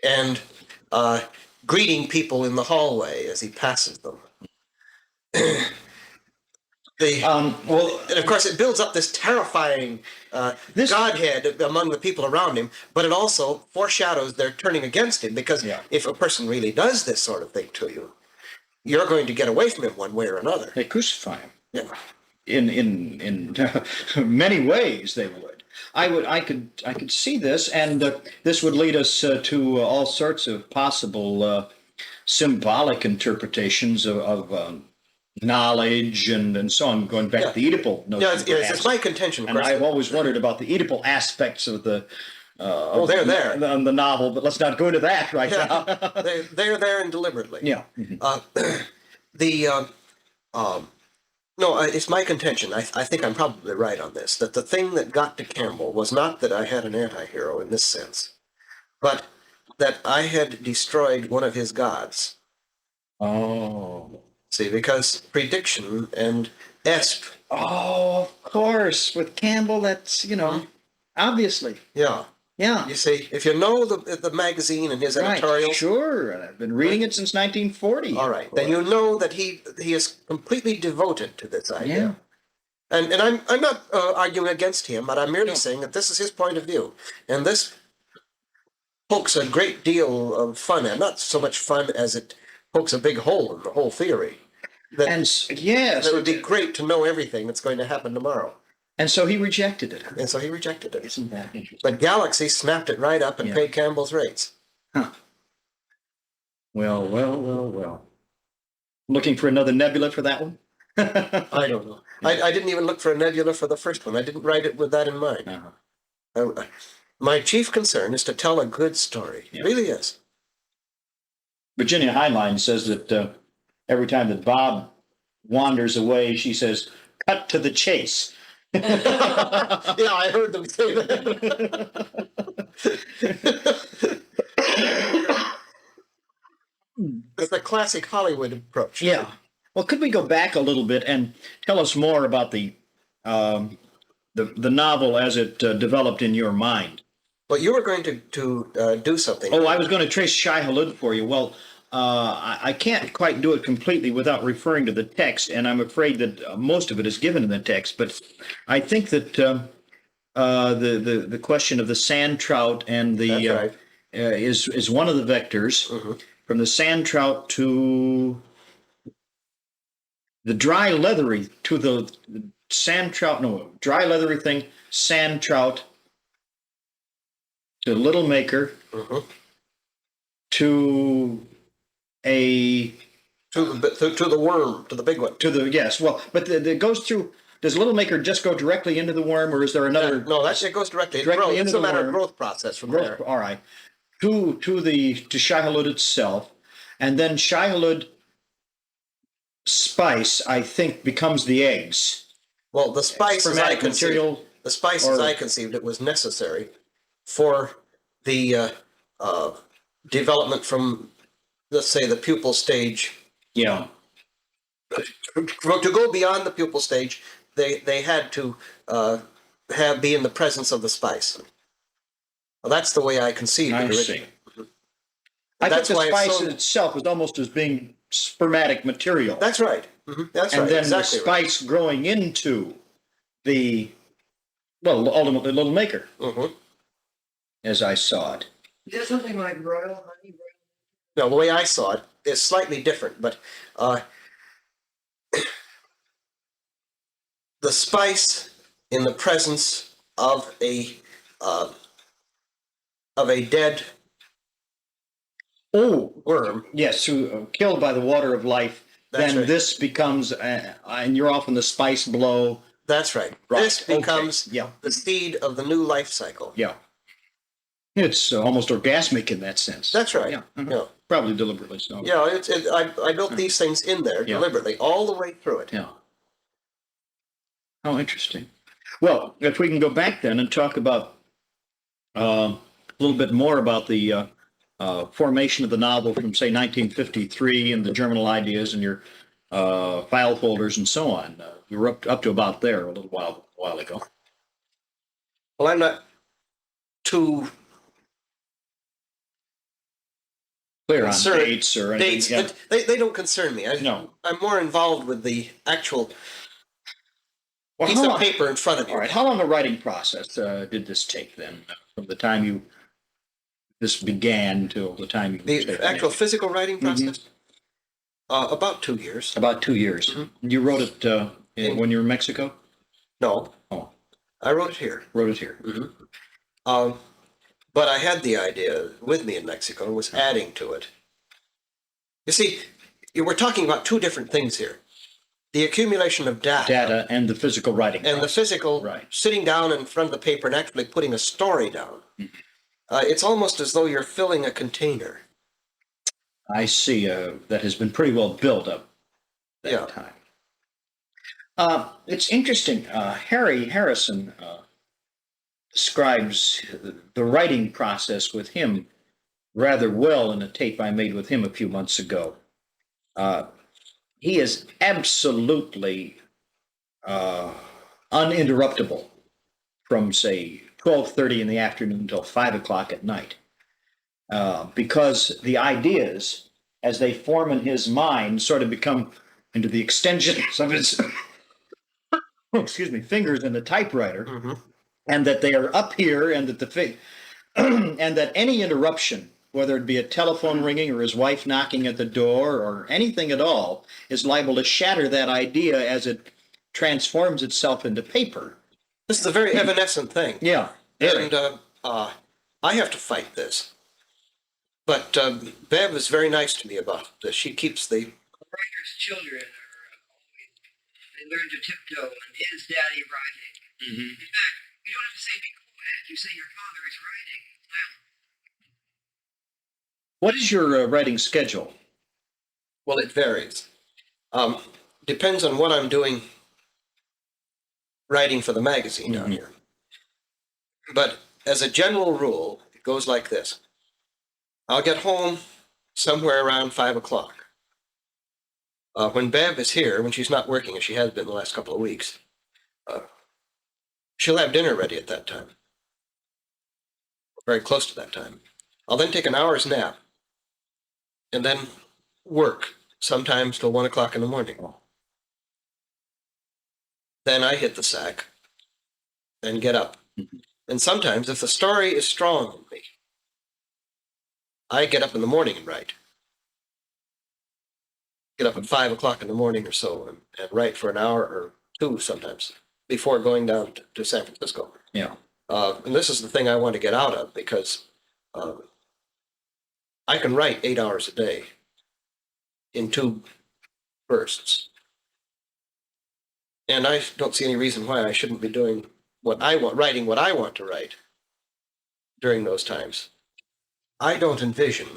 And greeting people in the hallway as he passes them. And of course, it builds up this terrifying godhead among the people around him, but it also foreshadows their turning against him, because if a person really does this sort of thing to you, you're going to get away from him one way or another. They crucify him. Yeah. In many ways they would. I could see this, and this would lead us to all sorts of possible symbolic interpretations of knowledge and so on, going back to the Oedipal notion. Yeah, it's my contention. And I've always wondered about the Oedipal aspects of the they're there on the novel, but let's not go into that right now. they're there and deliberately. Yeah. No, it's my contention. I think I'm probably right on this, that the thing that got to Campbell was not that I had an anti-hero in this sense, but that I had destroyed one of his gods. Oh. See, because prediction and esp. Oh, of course. With Campbell, that's, obviously. Yeah. Yeah. You see, if you know the magazine and his Right. editorials. Sure. And I've been reading it since 1940. All right. Then you know that he is completely devoted to this idea. Yeah. And I'm not arguing against him, but I'm merely saying that this is his point of view. And this pokes a great deal of fun, and not so much fun as it pokes a big hole in the whole theory. Yes. It would be great to know everything that's going to happen tomorrow. And so he rejected it. And so he rejected it. Isn't that interesting? But Galaxy snapped it right up and paid Campbell's rates. Huh. Well. Looking for another nebula for that one? I don't know. I didn't even look for a nebula for the first one. I didn't write it with that in mind. Uh-huh. My chief concern is to tell a good story. It really is. Virginia Heinlein says that every time that Bob wanders away, she says, "Cut to the chase." Yeah, I heard them say that. It's a classic Hollywood approach. Yeah. Well, could we go back a little bit and tell us more about the novel as it developed in your mind? But you were going to do something. Oh, I was going to trace Shai Hulud for you. Well, I can't quite do it completely without referring to the text, and I'm afraid that most of it is given in the text. But I think that the question of the sand trout and the That's right. is one of the vectors. Mhm. From the sand trout to the dry leathery to the sand trout. No, dry leathery thing. Sand trout to little maker Mhm. to a To the worm, to the big one. to the yes. Well, but it goes through. Does little maker just go directly into the worm, or is there another? No, it goes directly. Directly It's into a the matter of worm. growth process from Growth, there. all right. To Shai Hulud itself, and then Shai Hulud spice, I think, becomes the eggs. Well, the spice, as I Spermatic conceived, material. the spice, as or- I conceived it, was necessary for the development from, let's say, the pupal stage. Yeah. To go beyond the pupal stage, they had to be in the presence of the spice. Well, that's the way I conceived I it see. originally. I think That's the why it's spice so- in itself is almost as being spermatic material. That's right. Mhm. That's and right. then Exactly the right. spice growing into the, well, ultimately little maker, Mhm. as I saw it. Is that something like royal honey? No, the way I saw it is slightly different, but the spice in the presence uh, of a dead Oh, worm. yes, who killed by the water of life. That's Then right. this becomes, and you're off in the spice blow. That's right. Right, This okay, becomes yeah. the seed of the new life cycle. Yeah. It's almost orgasmic in that sense. That's right. Yeah. Yeah. Probably deliberately so. Yeah, I built these things in there Yeah. deliberately, all the way through it. Yeah. Oh, interesting. Well, if we can go back then and talk about a little bit more about the formation of the novel from, say, 1953 and the germinal ideas and your file folders and so on. We were up to about there a little while ago. Well, I'm not too Clear on concerned. dates or anything. Dates, Yeah. they don't concern me. No. I'm more involved with the actual Well, piece how of long, paper in front of you. all right. How long a writing process did this take then, from the time this began till the time you The actual physical writing process? About 2 years. About 2 years. Mm-hmm. You wrote it when you were in Mexico? No, Oh, I wrote it here. wrote it here. But I had the idea with me in Mexico and was adding to it. You see, we're talking about two different things here. The accumulation of Data and the physical writing. and the process. physical, Right. sitting down in front of the paper and actually putting a story down. It's almost as though you're filling a container. I see. That has been pretty well built up that Yeah. time. It's interesting. Harry Harrison describes the writing process with him rather well in a tape I made with him a few months ago. He is absolutely uninterruptible from, say, 12:30 in the afternoon until 5 o'clock at night. Because the ideas, as they form in his mind, sort of become into the extensions of his excuse me, fingers in the typewriter, and that they are up here, and that and that any interruption, whether it be a telephone ringing or his wife knocking at the door or anything at all, is liable to shatter that idea as it transforms itself into paper. This is a very evanescent thing. Yeah. And I have to fight this. But Bev is very nice to me about this. She keeps the Writer's children are always, they learn to tiptoe and is daddy writing. In fact, you don't have to say be quiet. You say your father is writing. What is your writing schedule? Well, it varies. Depends on what I'm doing writing for the magazine down here. But as a general rule, it goes like this. I'll get home somewhere around 5 o'clock. When Bev is here, when she's not working, as she has been the last couple of weeks, she'll have dinner ready at that time. Very close to that time. I'll then take an hour's nap and then work, sometimes till 1 o'clock in the morning. Then I hit the sack and get up. And sometimes, if the story is strong in me, I get up in the morning and write. Get up at 5 o'clock in the morning or so and write for an hour or two sometimes before going down to San Francisco. Yeah. And this is the thing I want to get out of, because I can write 8 hours a day in 2 bursts. And I don't see any reason why I shouldn't be doing what I want, writing what I want to write during those times. I don't envision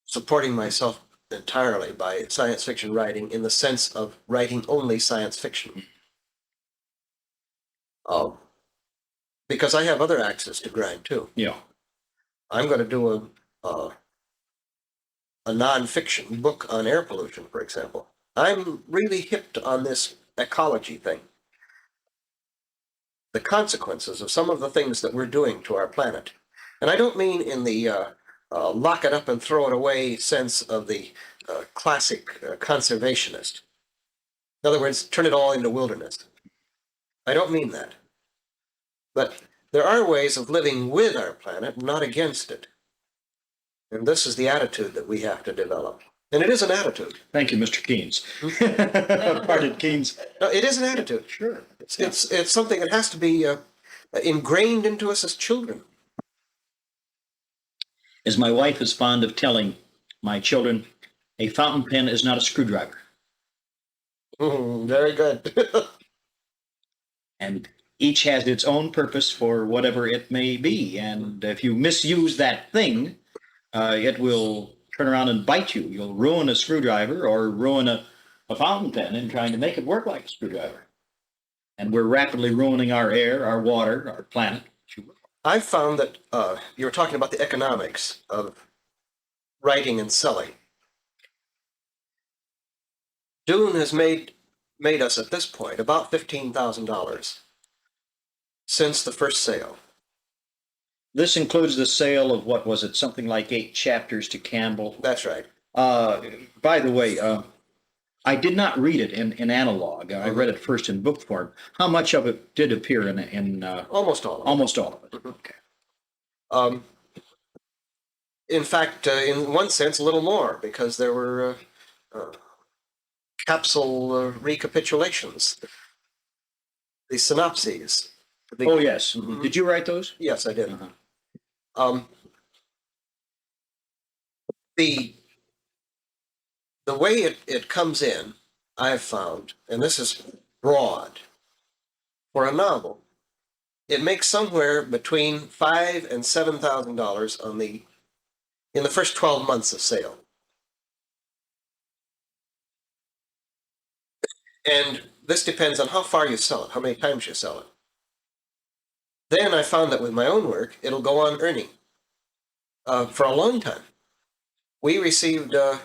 supporting myself entirely by science fiction writing in the sense of writing only science fiction. Because I have other axes to grind too. Yeah. I'm going to do a nonfiction book on air pollution, for example. I'm really hipped on this ecology thing. The consequences of some of the things that we're doing to our planet. And I don't mean in the lock it up and throw it away sense of the classic conservationist. In other words, turn it all into wilderness. I don't mean that. But there are ways of living with our planet, not against it. And this is the attitude that we have to develop. And it is an attitude. Thank you, Mr. Keynes. Pardon, Keynes. No, it is an attitude. Sure. It's something that has to be ingrained into us as children. As my wife is fond of telling my children, a fountain pen is not a screwdriver. Very good. And each has its own purpose for whatever it may be. And if you misuse that thing, it will turn around and bite you. You'll ruin a screwdriver or ruin a fountain pen in trying to make it work like a screwdriver. And we're rapidly ruining our air, our water, our planet. I've found that you were talking about the economics of writing and selling. Dune has made us at this point about $15,000 since the first sale. This includes the sale of, what was it, something like 8 chapters to Campbell. That's right. By the way, I did not read it in analog. I read it first in book form. How much of it did appear in Almost all of it. almost all of it? Okay. In fact, in one sense, a little more, because there were capsule recapitulations, the synopses. Oh, yes. Mm-hmm. Did you write those? Yes, I did. Uh-huh. The way it comes in, I've found, and this is broad, for a novel, it makes somewhere between $5,000 and $7,000 in the first 12 months of sale. And this depends on how far you sell it, how many times you sell it. Then I found that with my own work, it'll go on earning for a long time. We received several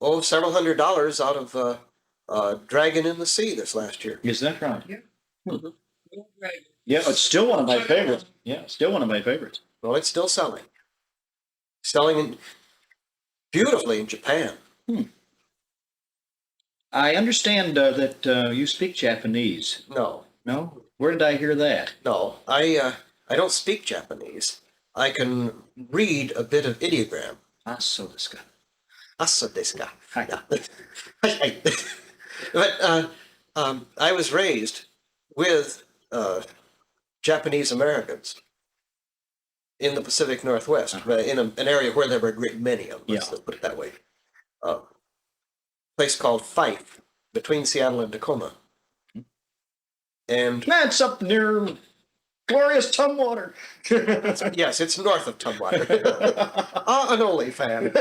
$100s out of Dragon in the Sea this last year. Is that right? Yeah. Hmm. Yeah, it's still one of my favorites. Yeah, still one of my favorites. Well, it's still selling. Selling beautifully in Japan. I understand that you speak Japanese. No, No? Where did I hear that? no, I don't speak Japanese. I can read a bit of ideogram. Ah, so desu ka. Asa desu ka? Hi. Yeah. But I was raised with Japanese Americans in the Pacific Northwest, in an area where there were a great many of them, let's put it that way. A place called Fife, between Seattle and Tacoma. And That's up near glorious Tumwater. yes, it's north of Tumwater. An Ole fan.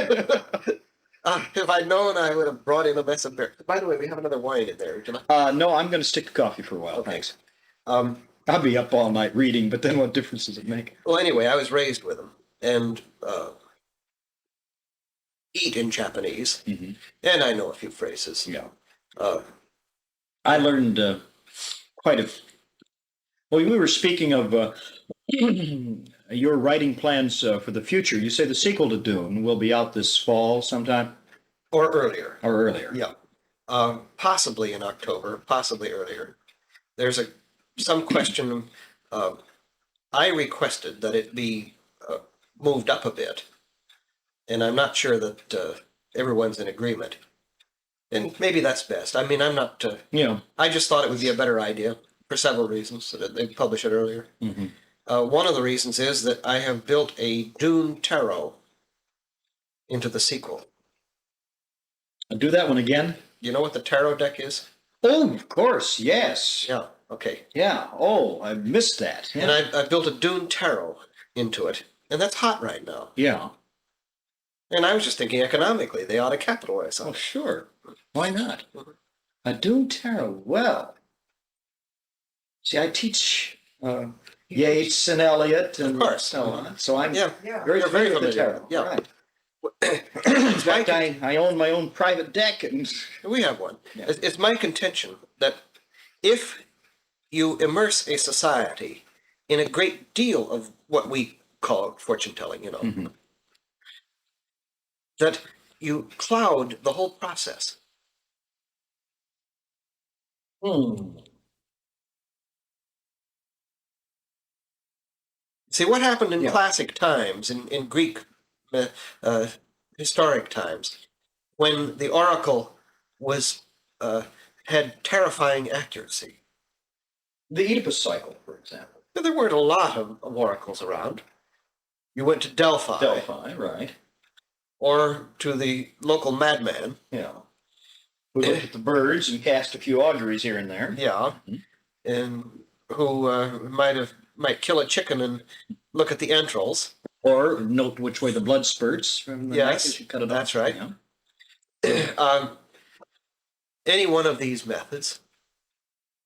If I'd known, I would have brought in a mess of beer. By the way, we have another wine in there. Would you like? No, I'm going to stick to coffee for a while. Okay. Thanks. Um, I'll be up all night reading, but then what difference does it make? well, anyway, I was raised with them. and eat in Japanese, Mhm. and I know a few phrases. Yeah. Uh, I learned quite a. Well, we were speaking of your writing plans for the future. You say the sequel to Dune will be out this fall sometime or earlier. or earlier. Yeah. Possibly in October, possibly earlier. There's some question. I requested that it be moved up a bit, and I'm not sure that everyone's in agreement. And maybe that's best. I mean, I'm not. Yeah. I just thought it would be a better idea for several reasons so that they'd publish it earlier. Mm-hmm. One of the reasons is that I have built a Dune tarot into the sequel. Do that one again. You know what the tarot deck is? Oh, of course. Yes. Yeah. Okay. Yeah. Oh, I missed that. Yeah. And I built a Dune tarot into it, and that's hot right now. Yeah. And I was just thinking economically, they ought to capitalize on Oh, it. sure. Why not? A Dune Tarot. Well, see, I teach Yeats and Eliot and Of course. so on. So I'm Yeah. Yeah. very You're very familiar with the familiar. tarot. Yeah. Right. It's In my fact, I own my own private deck, and We have one. Yeah. It's my contention that if you immerse a society in a great deal of what we call fortune telling, Mhm. that you cloud the whole process. See, what happened in Yeah. classic times, in Greek uh, historic times, when the oracle was had terrifying accuracy. the Oedipus cycle, for example. But there weren't a lot of oracles around. You went to Delphi, Delphi, right? or to the local madman. Yeah. We looked at the birds and cast a few auguries here and there. Yeah, Mhm. and who might kill a chicken and look at the entrails. Or note which way the blood spurts from the neck Yes, as you cut it off. that's right. Yeah. Any one of these methods,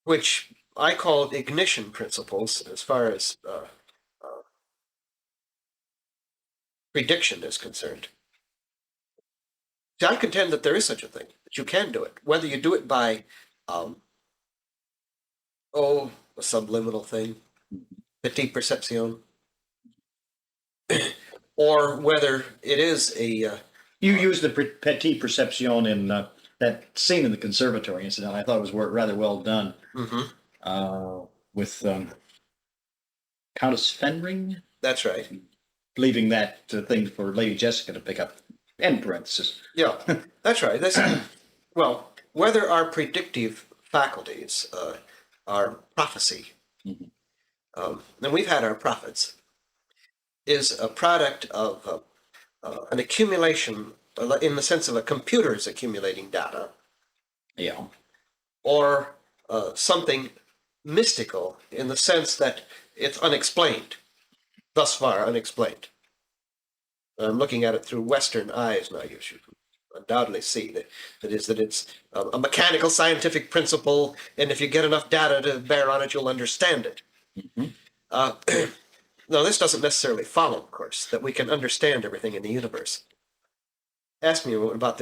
which I call ignition principles, as far as prediction is concerned. See, I contend that there is such a thing, that you can do it, whether you do it by, a subliminal thing, petit perception, or whether it is a, You used the petit perception in that scene in the conservatory incident. I thought it was rather well done with Countess Fenring, that's right. leaving that thing for Lady Jessica to pick up. End parenthesis. Yeah, that's right. Well, whether our predictive faculties are prophecy, Mhm. and we've had our prophets, is a product of an accumulation in the sense of a computer's accumulating data, Yeah. or something mystical in the sense that it's unexplained, thus far unexplained. I'm looking at it through Western eyes now. You should undoubtedly see that it's a mechanical scientific principle, and if you get enough data to bear on it, you'll understand it. Mhm. Now, this doesn't necessarily follow, of course, that we can understand everything in the universe. Ask me about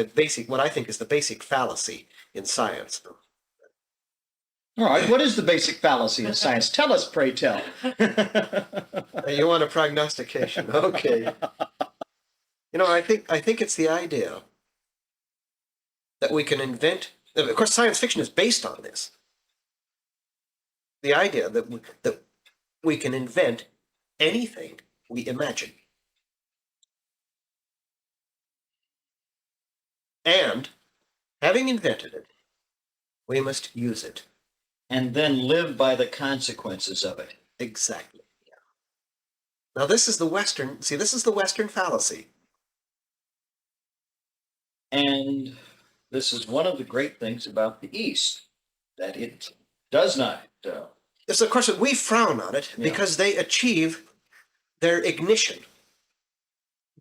what I think is the basic fallacy in science. All right. What is the basic fallacy in science? Tell us, pray tell. You want a prognostication? Okay. I think it's the idea that we can invent. Of course, science fiction is based on this. The idea that we can invent anything we imagine, and having invented it, we must use it. And then live by the consequences of it. Exactly. Now, this is the Western fallacy. And this is one of the great things about the East, that it does not. It's, of course, we frown on it Yeah. because they achieve their ignition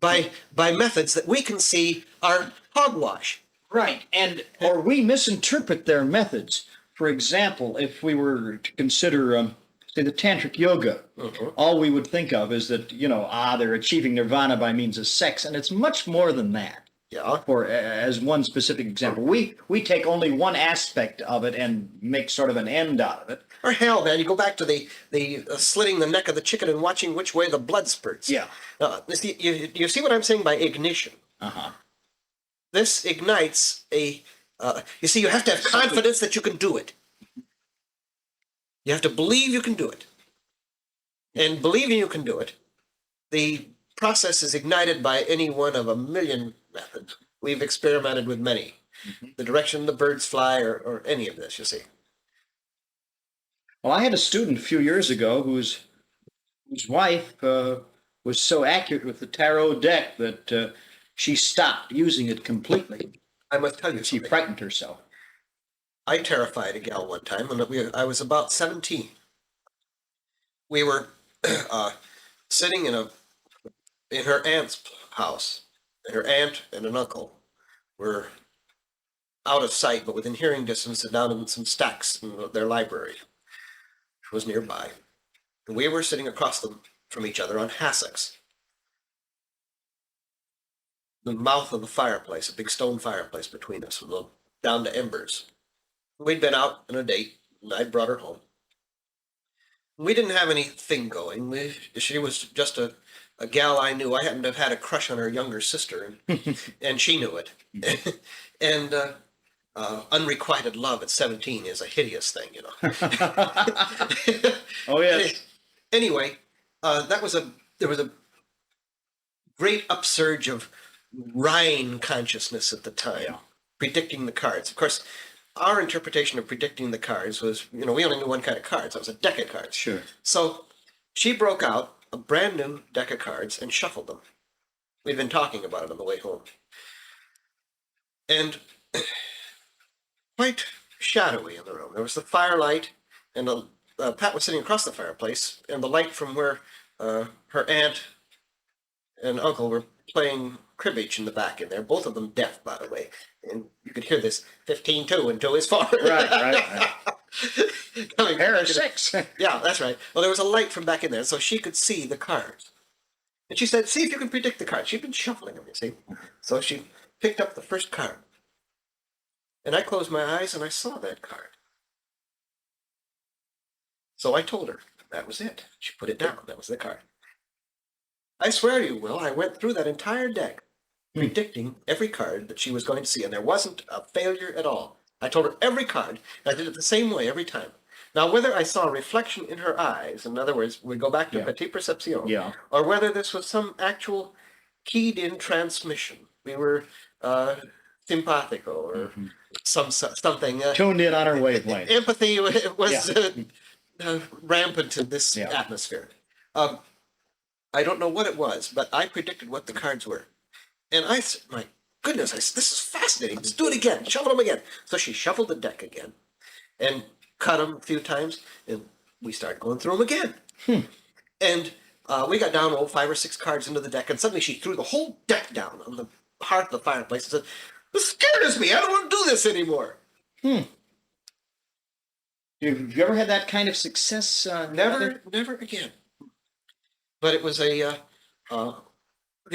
by methods that we can see are hogwash. Right. Or we misinterpret their methods. For example, if we were to consider See, the tantric yoga, Mhm. all we would think of is that, they're achieving nirvana by means of sex, and it's much more than that. Yeah. For as one specific example, we take only one aspect of it and make sort of an end out of it. Or hell, man, you go back to the slitting the neck of the chicken and watching which way the blood spurts. Yeah. You see what I'm saying by ignition? Uh-huh. This ignites a. You see, you have to have confidence that you can do it. You have to believe you can do it. And believing you can do it, the process is ignited by any one of a million methods. We've experimented with many. The direction the birds fly, or any of this, you see. Well, I had a student a few years ago whose wife was so accurate with the tarot deck that she stopped using it completely. I must tell you She something. frightened herself. I terrified a gal one time when I was about 17. We were sitting in her aunt's house, and her aunt and an uncle were out of sight, but within hearing distance, down in some stacks in their library, which was nearby. And we were sitting across from each other on hassocks. The mouth of the fireplace, a big stone fireplace between us, down to embers. We'd been out on a date, and I'd brought her home. We didn't have anything going. She was just a gal I knew. I happened to have had a crush on her younger sister, and she knew it. And unrequited love at 17 is a hideous thing, you know. Oh, yes. Anyway, there was a great upsurge of Rhine consciousness at the time, Yeah. predicting the cards. Of course, our interpretation of predicting the cards was, we only knew one kind of cards. That was a deck of cards. Sure. So she broke out a brand new deck of cards and shuffled them. We'd been talking about it on the way home. And quite shadowy in the room. There was the firelight, and Pat was sitting across the fireplace, and the light from where her aunt and uncle were playing cribbage in the back in there, both of them deaf, by the way. And you could hear this 15-2 and 2 is 4. Right. Coming Pair back of in. 6. Yeah, that's right. Well, there was a light from back in there, so she could see the cards. And she said, see if you can predict the cards. She'd been shuffling them, you see. So she picked up the first card. And I closed my eyes and I saw that card. So I told her, that was it. She put it down. That was the card. I swear to you, Will, I went through that entire deck predicting every card that she was going to see, and there wasn't a failure at all. I told her every card, and I did it the same way every time. Now, whether I saw a reflection in her eyes, in other words, we go back to Yeah. petit perception, Yeah. or whether this was some actual keyed-in transmission. We were simpatico, or something. Tuned in on her wavelength. Empathy was Yeah. rampant in this Yeah. atmosphere. I don't know what it was, but I predicted what the cards were. And I said, my goodness, this is fascinating. Let's do it again. Shuffle them again. So she shuffled the deck again and cut them a few times, and we started going through them again. And we got down 5 or 6 cards into the deck, and suddenly she threw the whole deck down on the hearth of the fireplace and said, this scares me. I don't want to do this anymore. Have you ever had that kind of success? Never again. But it was the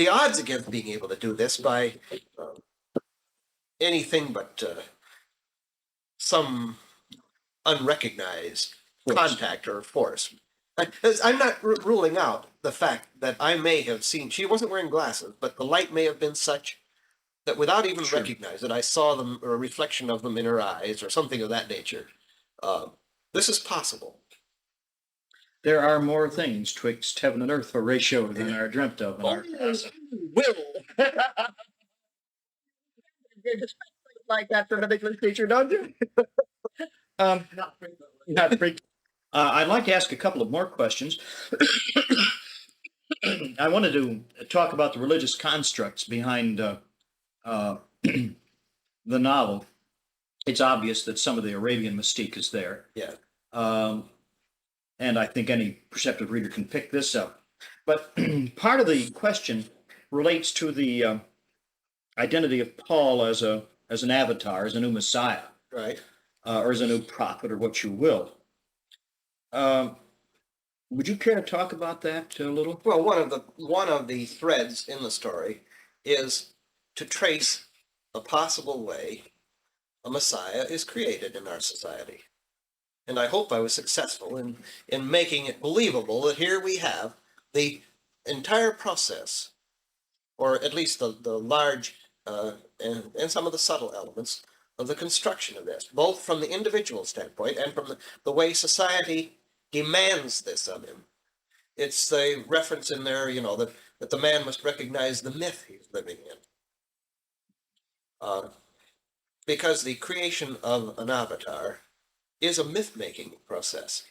odds against being able to do this by anything but some unrecognized contact or force. I'm not ruling out the fact that I may have seen, she wasn't wearing glasses, but the light may have been such that without even recognizing it, I saw them, or a reflection of them in her eyes, or something of that nature. This is possible. There are more things twixt heaven and earth, Horatio, than are dreamt of. Will. Like that from the English teacher, don't you? Not freak. I'd like to ask a couple of more questions. I wanted to talk about the religious constructs behind the novel. It's obvious that some of the Arabian mystique is there. Yeah. And I think any perceptive reader can pick this up. But part of the question relates to the identity of Paul as an avatar, as a new Messiah, Right. or as a new prophet, or what you will. Would you care to talk about that a little? Well, one of the threads in the story is to trace a possible way a Messiah is created in our society. And I hope I was successful in making it believable that here we have the entire process, or at least the large and some of the subtle elements of the construction of this, both from the individual standpoint and from the way society demands this of him. It's the reference in there, that the man must recognize the myth he's living in. Because the creation of an avatar is a myth-making process.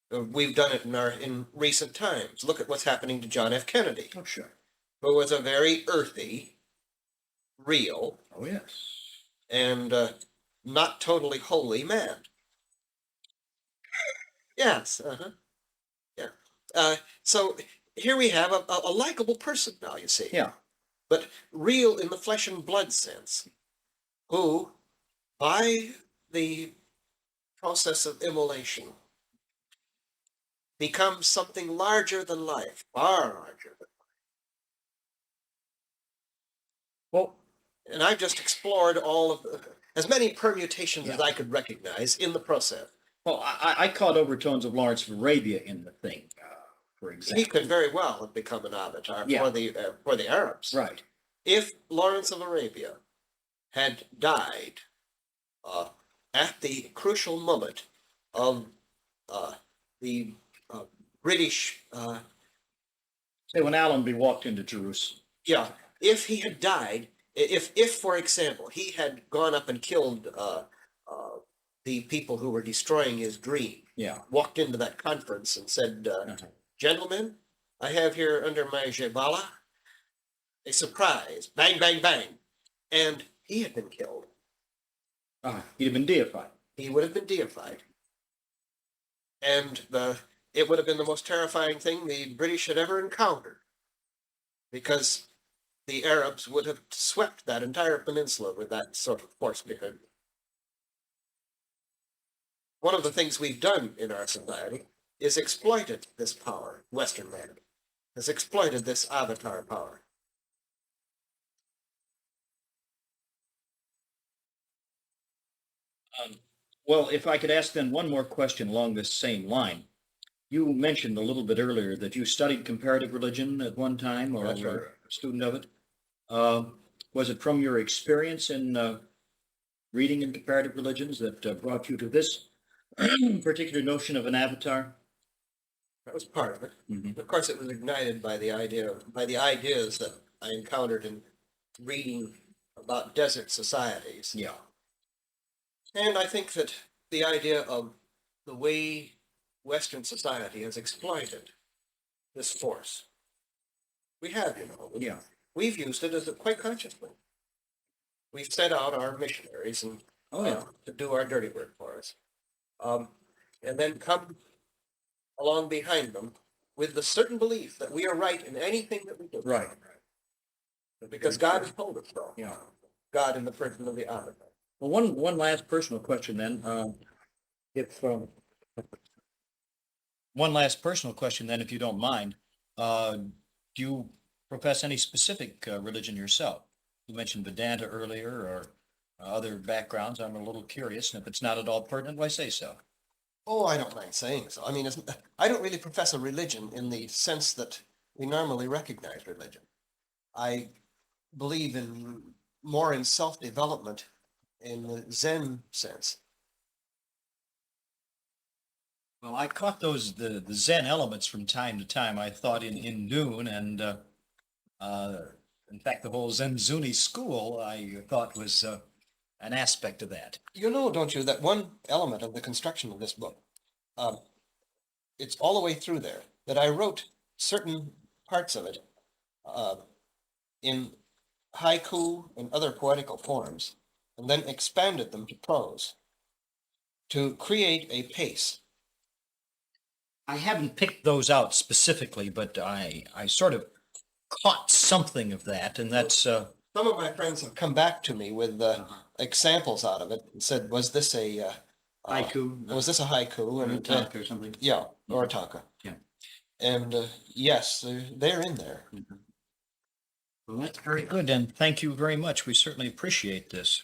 We've done it in recent times. Look at what's happening to John F. Kennedy, Oh, sure. who was a very earthy, real, Oh, yes. and not totally holy man. Yes, yeah. So here we have a likable person now, you see. Yeah. But real in the flesh and blood sense, who, by the process of immolation, becomes something larger than life, far larger than Well, life. And I've just explored as many permutations as Yeah. I could recognize in the process. well, I caught overtones of Lawrence of Arabia in the thing, for He example. could very well have become an avatar Yeah. for the Arabs. Right. If Lawrence of Arabia had died at the crucial moment of the British, Say when Allenby walked into Jerusalem. if he had died, if for example he had gone up and killed the people who were destroying his dream, Yeah. walked into that conference and said, "Gentlemen, I have here under my jebala a surprise, bang, bang, bang," and he had been killed, He'd have been deified. he would have been deified. And it would have been the most terrifying thing the British had ever encountered, because the Arabs would have swept that entire peninsula with that sort of force behind them. One of the things we've done in our society is exploited this power. Western man has exploited this avatar power. Well, if I could ask then one more question along this same line. You mentioned a little bit earlier that you studied comparative religion at one time, or That's right. were a student of it. Was it from your experience in reading in comparative religions that brought you to this particular notion of an avatar? That was part of it. Mhm. Of course, it was ignited by the ideas that I encountered in reading about desert societies. Yeah. And I think that the idea of the way Western society has exploited this force, we have, Yeah. we've used it quite consciously. We've sent out our missionaries and Oh, yeah. to do our dirty work for us, and then come along behind them with the certain belief that we are right in anything that we do. Right. Because God has told us so. Yeah. God in the person of the avatar. Well, one last personal question then. If one last personal question then, if you don't mind, do you profess any specific religion yourself? You mentioned Vedanta earlier, or other backgrounds. I'm a little curious, and if it's not at all pertinent, why say so? Oh, I don't mind saying so. I mean, I don't really profess a religion in the sense that we normally recognize religion. I believe more in self-development in the Zen sense. Well, I caught the Zen elements from time to time. I thought in Dune, and in fact, the whole Zenzuni school I thought was an aspect of that. You know, don't you, that one element of the construction of this book, it's all the way through there, that I wrote certain parts of it in haiku and other poetical forms, and then expanded them to prose to create a pace. I haven't picked those out specifically, but I sort of caught something of that, and that's Some of my friends have come back to me with examples out of it and said, was this a Haiku. Was this a haiku? Or And talk or something. yeah, or a taka. Yeah. And yes, they're in there. Well, that's very good, and thank you very much. We certainly appreciate this.